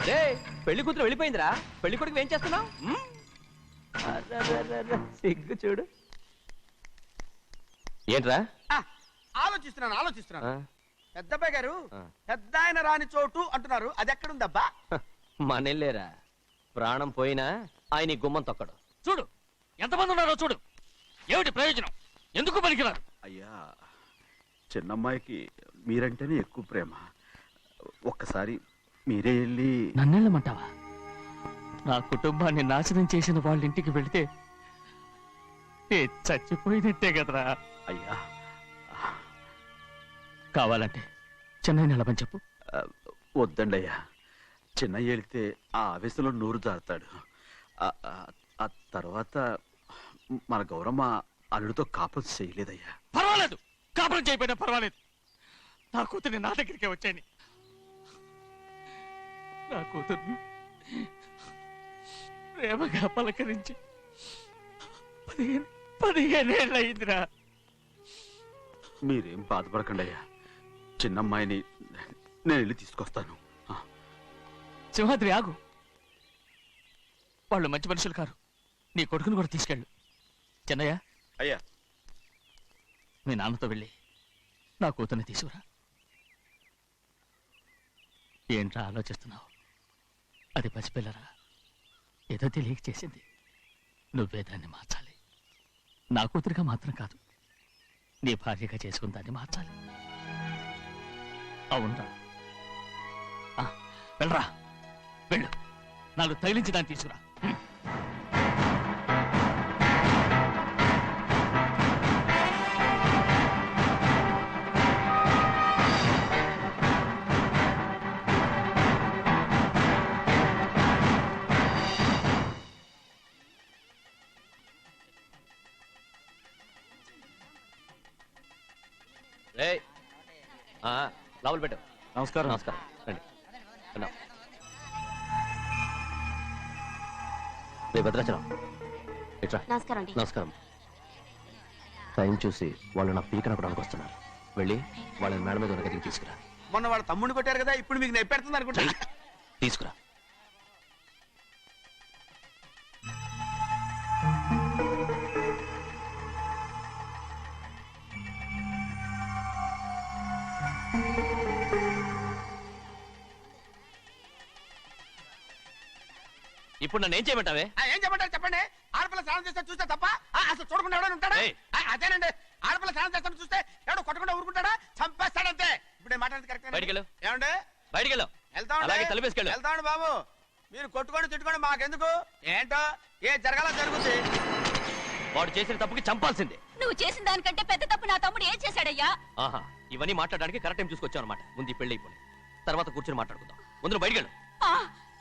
రే, పెళ్లి కూతురు వెళ్ళిపోయిందిరా. పెళ్లి కొడుకు ఏం చేస్తున్నావు? సిగ్గు చూడు. ఏంట్రా? ఆలోచిస్తున్నాను. పెద్దబ్బాయి గారు పెద్ద ఆయన రాని చోటు అంటున్నారు, అది ఎక్కడుందబ్బా? మనెళ్ళేరా, ప్రాణం పోయినా ఆయన గుమ్మం తొక్కడు. చూడు ఎంతమంది ఉన్నారో చూడు. ఏమిటి ప్రయోజనం? ఎందుకు పనికిరారు? అయ్యా, చిన్నమ్మాయికి మీరంటేనే ఎక్కువ ప్రేమ. ఒక్కసారి మీరే వెళ్ళి. నన్నెళ్ళమంటావా? నా కుటుంబాన్ని నాశనం చేసిన వాళ్ళ ఇంటికి వెళితే చచ్చిపోయినట్టే కదరా. అయ్యా, కావాలంటే చెన్నై నిలబని చెప్పు. వద్దండి అయ్యా. చిన్నయ్య వెళితే ఆ ఆవేశంలో నోరు జారుతాడు. ఆ తర్వాత మన గౌరమ్మ అల్లుడితో కాపురం చేయలేదయ్యా. పర్వాలేదు, కాపురం చేయకపోయినా పర్వాలేదు. నా కూతుర్ని నా దగ్గరికే వచ్చాయని. నా కూతుర్ని ప్రేమగా పలకరించి 15 ఏళ్ళు అయిందిరా. మీరేం బాధపడకండి అయ్యా. చిన్నమ్మాయిని నేను వెళ్ళి తీసుకొస్తాను. సింహాద్రి ఆగు. వాళ్ళు మంచి మనుషులు కారు. నీ కొడుకుని కూడా తీసుకెళ్ళు. చెన్నయ్య, అయ్యా, మీ నాన్నతో వెళ్ళి నా కూతుర్ని తీసుకురా. ఏంట్రా ఆలోచిస్తున్నావు? అది పసిపిల్లరా, ఏదో తెలియక చేసింది. నువ్వే దాన్ని మార్చాలి. నా కూతురుగా మాత్రం కాదు, నీ భార్యగా చేసుకుని దాన్ని మార్చాలి. అవునరా? వెళ్ళరా వెళ్ళు, నాలుగు తగిలించి దాన్ని తీసుకురా. లోపల పెట్టు. నమస్కారం. నమస్కారం, రండి. అన్నా. రే భద్రాచలం, ఇట్రా. నమస్కారం అండి. నమస్కారం. టైం చూసి వాళ్ళు నా పీకన కూడా వస్తున్నారు. వెళ్ళి వాళ్ళని మేడ మీద ఉన్న గదికి తీసుకురా. మొన్న వాళ్ళ తమ్ముడిని కొట్టారు కదా, ఇప్పుడు మీకు నెప్పెడుతుంది అనుకుంటా. తీసుకురా. ఇప్పుడు నన్ను ఏం చేయమంటావే? ఏం చెప్పంటారు చెప్పండి. ఆడపిల్ల స్నానం చేస్తే చూస్తే తప్ప అసలు చూడకుండా ఎవడో ఉంటాడా? అదేనండి, ఆడపిల్ల స్నానం చేస్తాను చూస్తే ఎవడో కొట్టకుండా ఊరుకుంటాడా? చంపేస్తాడంతే. ఇప్పుడు మాట్లాడేది కరెక్ట్. బయటికి వెళ్ళు. ఏమండి? బయటికి వెళ్ళు. అలాగే తలపేసుకెళ్ళు. వెళ్తామండి బాబు. మీరు కొట్టుకొని తిట్టుకొని మాకెందుకు? ఏంటో ఏ జరగాల జరుగుతుంది. వాడు చేసిన తప్పుకి చంపాల్సిందే. నువ్వు చేసిన దానికంటే పెద్ద తప్పు నా తమ్ముడు ఏం చేశాడయ్యా? ఆహా, ఇవన్నీ మాట్లాడడానికి కరెక్ట్ టైం చూసుకొచ్చావు అనమాట. ముందు ఈ పెళ్లి అయిపోయి తర్వాత కూర్చొని మాట్లాడుకుందాం. ముందు బయటికి వెళ్ళు.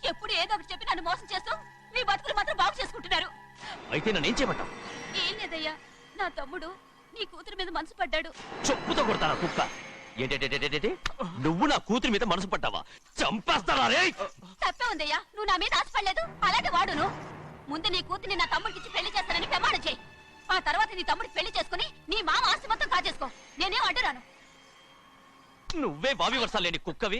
ఎప్పుడు ఏదో ఒకటి చెప్పి నన్ను మోసం చేస్తూ మీ బతుకులు మాత్రం బాగు చేసుకుంటున్నారు. అయితే నన్ను ఏం చేయమంటావు? ఏం లేదయ్యా, నా తమ్ముడు నీ కూతురు మీద మనసు పడ్డాడు. చెప్పుతో కొడతారా కుక్క? ఏంటేంటి నువ్వు నా కూతురి మీద మనసు పడ్డావా? చంపేస్తారా రే? తప్పే ఉందయ్యా, నువ్వు నా మీద ఆశపడలేదు, అలాగే వాడును. ముందు నీ కూతుర్ని నా తమ్ముడికి పెళ్లి చేస్తానని ప్రమాణం చేయి. ఆ తర్వాత నీ తమ్ముడికి పెళ్లి చేసుకుని నీ మామ ఆస్తి మొత్తం కాజేసుకో. నేనేం అడ్డురాను. నువ్వే బావి వరుస లేని కుక్కవి.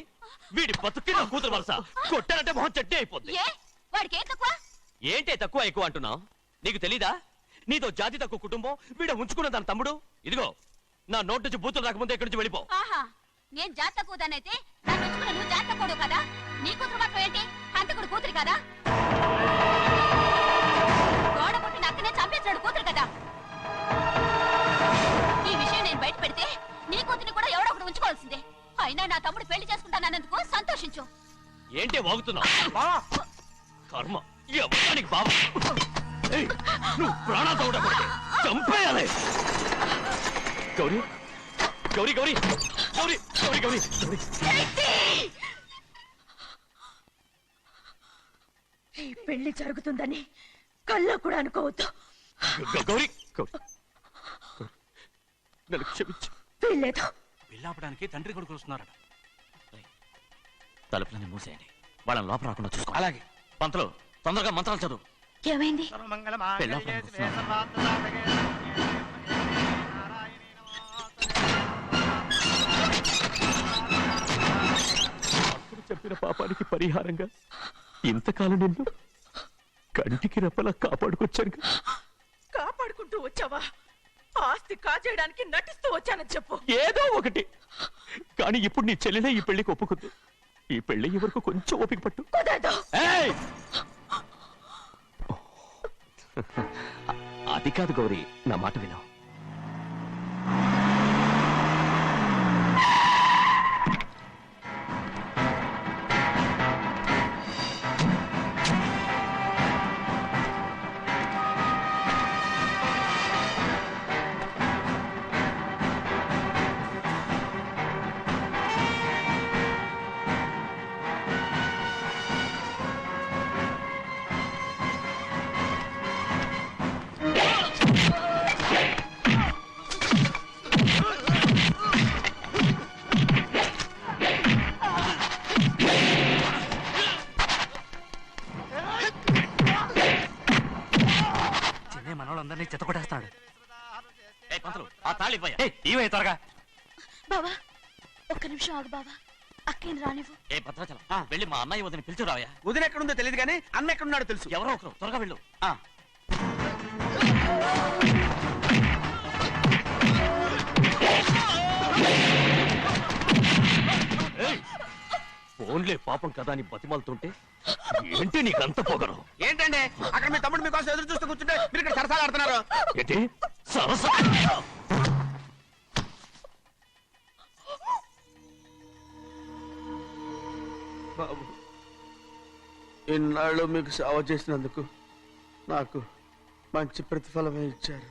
వీడి బతుక్కి నా కూతురు వరుస. కొట్టానంటే మొహం చెట్టే అయిపోద్ది. ఏ వాడికి ఏం తక్కువ? ఏంటే తక్కువ ఎక్కువ అంటున్నావు? నీకు తెలీదా? నీతో జాతి తక్కువ కుటుంబం వీడ ఉంచుకున్న దాని తమ్ముడు. ఇదిగో నా నోటి నుంచి బూతులు రాకముందే ఇక్కడి నుంచి వెళ్ళిపో. ఆహా, నేను జాత కూదానైతే నన్ను ఉంచుకున్న నువ్వు జాత కూడు కదా. నీ కూతురు మాత్రం ఏంటి, అంతకుడు కూతురు కదా. గోడ పుట్టిన అక్కనే చంపేసినాడు కూతురు కదా. ఈ విషయం నేను బయట పెడితే నీ కూతురిని కూడా ఎవడో ఒకటి ఉంచుకోవాల్సిందే. అయినా నా తమ్ముడు పెళ్లి చేసుకుంటానన్నందుకు సంతోషించు. ఏంటి వాగుతున్నావు? కర్మ ఎవరికి బాబా. నువ్వు ప్రాణాలతో ఉండకూడదు, చంపేయాలి. గౌరీ గౌరీ గౌరీ గౌరీ గౌరీ గౌరీ గౌరీ. ఈ పెళ్లి జరుగుతుందని కల్లో కూడా అనుకోవద్దు. గౌరీ గౌరీ నన్ను క్షమించు. వీల్లేదు. పెళ్ళాపడానికి తండ్రి కొడుకులు వస్తున్నారట. తలుపులని మూసేయండి, వాళ్ళని లోపల రాకుండా చూసుకో. అలాగే. పంతులు తొందరగా మంత్రాలు చదువు. ఏమైంది? అప్పుడు చెప్పిన పాపానికి పరిహారంగా ఇంతకాలం నిన్ను కంటికి రెప్పలా కాపాడుకొచ్చాను. కాపాడుకుంటూ వచ్చావా? ఆస్తి కాజేయడానికి నటిస్తూ వచ్చానని చెప్పు. ఏదో ఒకటి. కానీ ఇప్పుడు నీ చెల్లెలే ఈ పెళ్లికి ఒప్పుకుంది. ఈ పెళ్లి వరకు కొంచెం ఓపిక పట్టు. ఏయ్! అది కాదు గౌరీ, నా మాట విను. మనోళ్ళందరినీ చెత్త కొట్టేస్తాడు. ఆ తాళి ఇవే త్వరగా. బావా ఒక్క నిమిషం ఆగు బావా, అక్కేం రానివ్వు. ఏ భద్రాచలం, వెళ్ళి మా అన్నయ్య వదిన పిలిచిరావయ్యా. వదిన ఎక్కడుందో తెలియదు కానీ అన్న ఎక్కడున్నాడో తెలుసు. ఎవరో ఒకరు త్వరగా వెళ్ళు. ఫోన్లే పాపం కదా అని బతిమాలుతుంటే ఏంటి నీకంత పొగరు? ఏంటండి అక్కడ మీ తమ్ముడు మీకోసం ఎదురు చూస్తూ కూర్చుంటే మీరు ఇక్కడ సరసాలు ఆడుతున్నారు. ఏంటి సరస? బాబు ఇన్నాళ్ళు మీకు సేవ చేసినందుకు నాకు మంచి ప్రతిఫలమే ఇచ్చారు.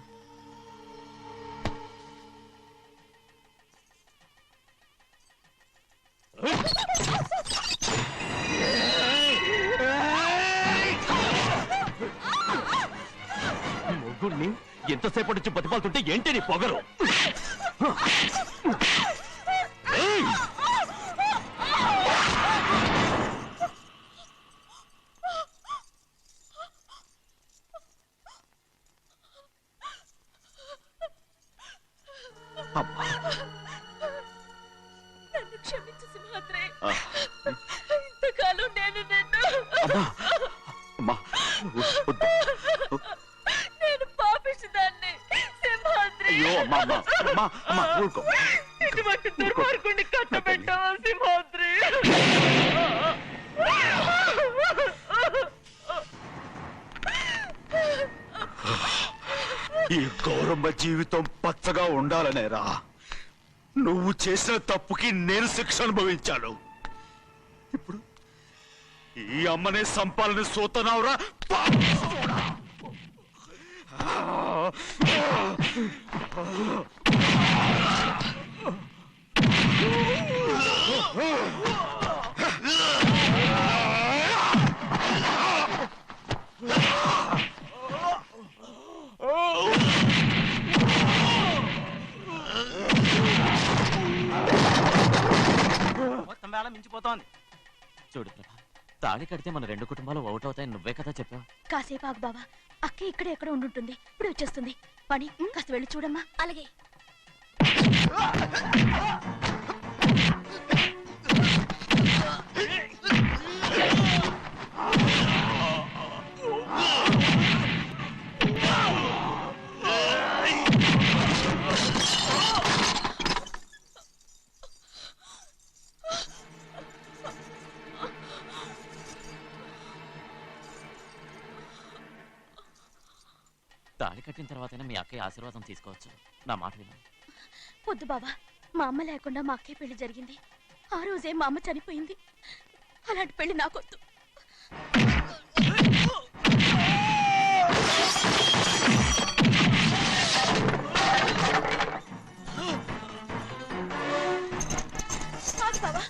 మొగుణ్ణి ఎంతసేపటి నుంచి బతిపాలుతుంటే ఏంటి నీ పొగరు? నన్ను క్షమించు సింహాద్రి. ఇంతకాలం నేను నిన్ను నేను పాపిస్తుందాన్ని సింహాద్రి. ఇటువంటి దుర్మార్గుడిని కట్టబెట్టావా సింహాద్రి? ఈ గౌరమ్మ జీవితం పచ్చగా ఉండాలనేరా నువ్వు చేసిన తప్పుకి నేను శిక్ష అనుభవించాను. ఇప్పుడు ఈ అమ్మనే సంపాలని సోతనావురా. మొత్తం వేళ మించిపోతోంది. చూడు ప్రభా, తాళి కడితే మన రెండు కుటుంబాలు అవుట్ అవుతాయని నువ్వే కదా చెప్పావు. కాసేపు ఆగు బావా, అక్క ఇక్కడే ఎక్కడ ఉండుంటుంది, ఇప్పుడు వచ్చేస్తుంది. పని కాస్త వెళ్ళి చూడమ్మా. అలాగే. తాళి కట్టిన తర్వాతైనా మీ అక్కయ్య ఆశీర్వాదం తీసుకోవచ్చు. నా మాట విను. వద్దు బావా, మా అమ్మ లేకుండా మా అక్కయ్య పెళ్లి జరిగింది. ఆ రోజే మా అమ్మ చనిపోయింది. అలాంటి పెళ్లి నాకొద్దు. బావా,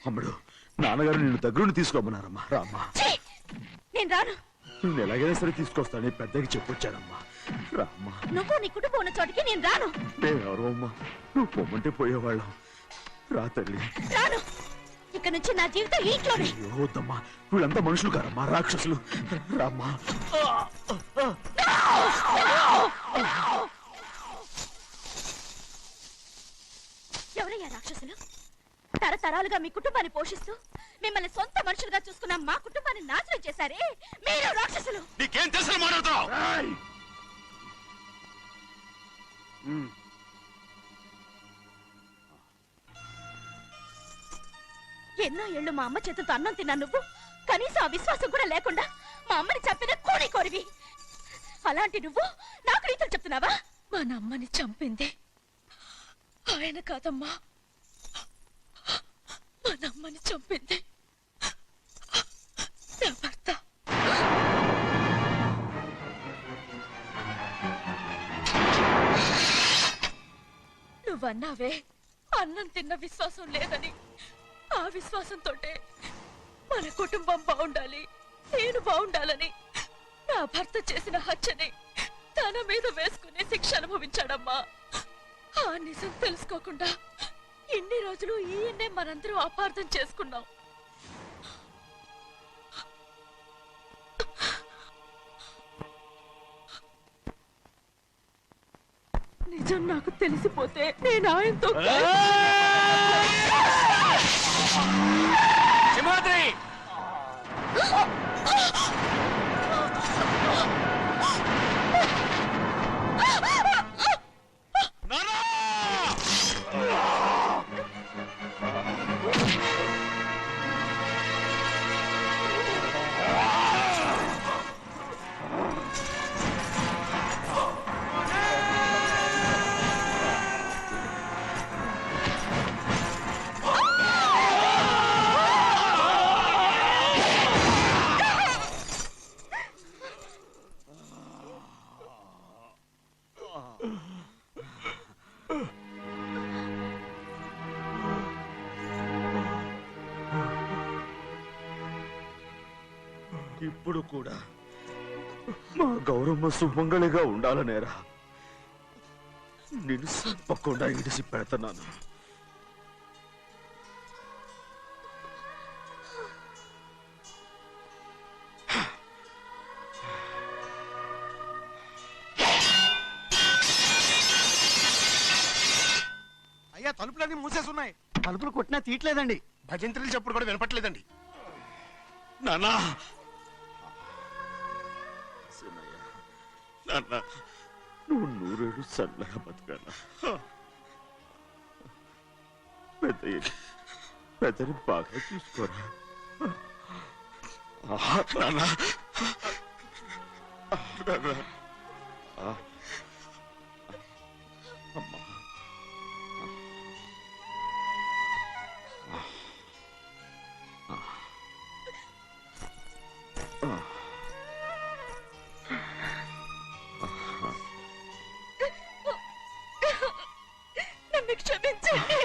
అమ్ముడు, నాన్నగారు నిన్ను దగ్గరుండి తీసుకోమన్నారమ్మా. రామ్మా. నేను రాను. నేను ఎలాగైనా సరే తీసుకొస్తానని పెద్దకి చెప్పొచ్చానమ్మా. రామ్మా. నువ్వు నీ కుటుంబం ఉన్న చోటికి నేను రాను. మేమెవరు అమ్మా, నువ్వు పొమ్మంటే పోయేవాళ్ళం. రా తల్లి. రాను. ఇక్కడ నుంచి నా జీవితం ఈ ఇంట్లోనే. అయ్యో వద్దమ్మా, వీళ్ళంతా మనుషులు కారమ్మా, రాక్షసులు. రామ్మా. ఎవరయ్యా రాక్షసులు? తరతరాలుగా మీ కుటుంబాన్ని పోషిస్తూ మిమ్మల్ని సొంత మనుషులుగా చూసుకున్న మా కుటుంబాన్ని నాశనం చేశారే మీరు రాక్షసులు. నీకేం తెలుసు మాట్లాడుతున్నావు? ఎన్నో ఏళ్ళు మా అమ్మ చేతులతో అన్నం తిన్నా నువ్వు కనీసం ఆ విశ్వాసం కూడా లేకుండా మా అమ్మని చంపిన కోడి కోరివి. అలాంటి నువ్వు నాకు రీతులు చెప్తున్నావా? మా అమ్మని చంపింది ఆయన కాదమ్మా, మనమ్మని చంపింది నా భర్త. నువ్వన్నావే అన్నం తిన్న విశ్వాసం లేదని. ఆ విశ్వాసంతోటే మన కుటుంబం బాగుండాలి, నేను బాగుండాలని నా భర్త చేసిన హత్యని తన మీద వేసుకునే శిక్ష అనుభవించాడమ్మా. ఆ నిజం తెలుసుకోకుండా ఇన్ని రోజులు ఈయన్నే మనందరం అపార్థం చేసుకున్నాం. నిజం నాకు తెలిసిపోతే నేను ఆయనతో సింహాద్రి ఇప్పుడు కూడా మా గౌరమ్మ సుమంగళిగా ఉండాలనేరా నేను తప్పకుండా ఇడిసి పెడతాను. అయ్యా తలుపులన్నీ మూసేసున్నాయి. తలుపులు కొట్టినా తీయట్లేదండి. భజంత్రులు చెప్పుడు కూడా వినపట్లేదండి. నాన్నా నాన్న నువ్వు 100 ఏళ్ళు చల్లగా బతకాల. పెద్దని బాగా చూసుకోరా నాన్న. అమ్మా నన్ను క్షమించండి.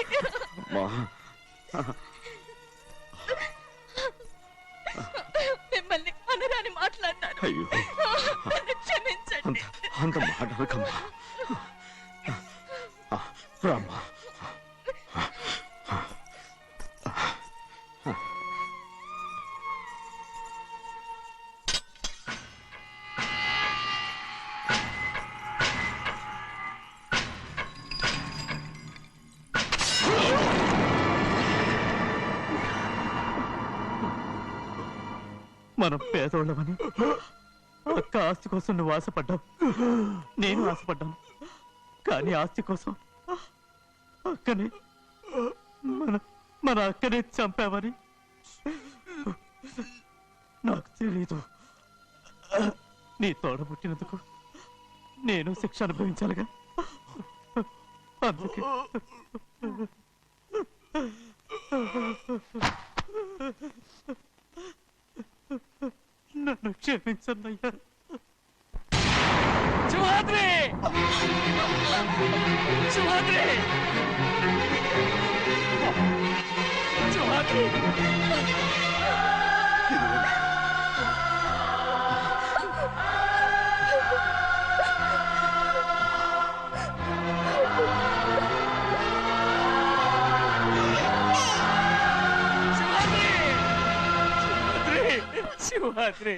మిమ్మల్ని అనరాని మాట్లాడినాను. అయ్యో నన్ను క్షమించండి. అంత మాటలకమ్మా. రామ్మా. మనం పేదోళ్ళమని అక్క ఆస్తి కోసం నువ్వు ఆశపడ్డావు, నేను ఆశపడ్డాను. కానీ ఆస్తి కోసం అక్కని మన అక్కనే చంపావని నాకు తెలీదు. నీ తోడ పుట్టినందుకు నేను శిక్ష అనుభవించాలిగా. అందుకే నన్ను క్షమించన్నయ్యా. సింహాద్రి సింహాద్రి సింహాద్రి సింహాద్రి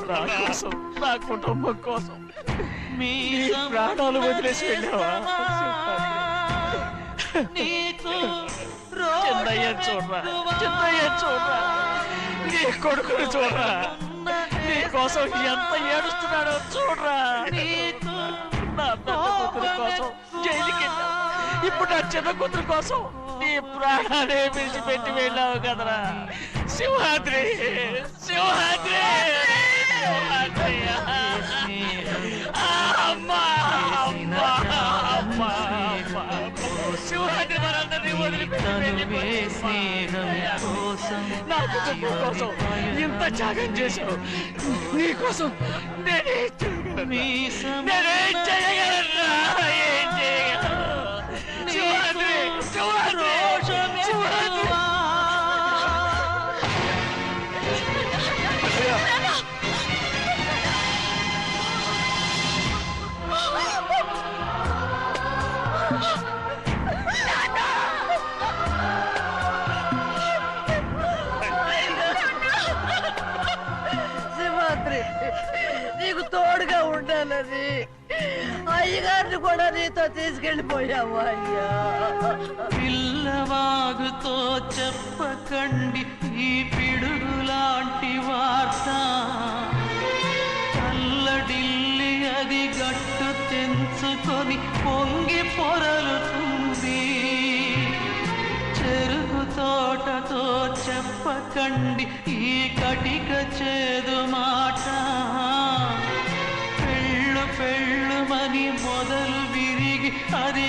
నా కోసం, నా కుటుంబం కోసం మీ ప్రాణాలు వదిలేసి వెళ్ళావా? చిన్నయ్య చూడరా, చిన్నయ్య చూడరా, నీ కొడుకును చూడరా, నీ కోసం ఎంత ఏడుస్తున్నాడో చూడరా. నా పెద్ద కూతురు కోసం జైలుకి వెళ్ళావు, ఇప్పుడు నా చిన్న కూతురు కోసం నీ ప్రాణాలే విడిచిపెట్టి వెళ్ళావు కదరా. సింహాద్రి సింహాద్రి సింహాద్రి అమ్మా అమ్మా అమ్మా సింహాద్రి మనందరినీ వదిలిపెట్టి నాకు తప్పు కోసం ఇంత త్యాగం చేశావు నీకోసం నేనేం చేయగలను ఏం చేయగలను సింహాద్రి సింహాద్రి సింహాద్రి సింహాద్రి నీకు తోడుగా ఉండాలని అయ్యగారిని కూడా నీతో తీసుకెళ్ళిపోయావు అయ్యా. పిల్లవాగుతో చెప్పకండి ఈ పిడుగులాంటి వార్త చల్లడిల్లి అది గట్టు తెంచుకొని పొంగి పొరలుతుంది చెరుకు తోటతో చెప్పకండి ఈ కటిక చేదు మాట పెళ్ళు పెళ్ళుమని మొదలు విరిగి అది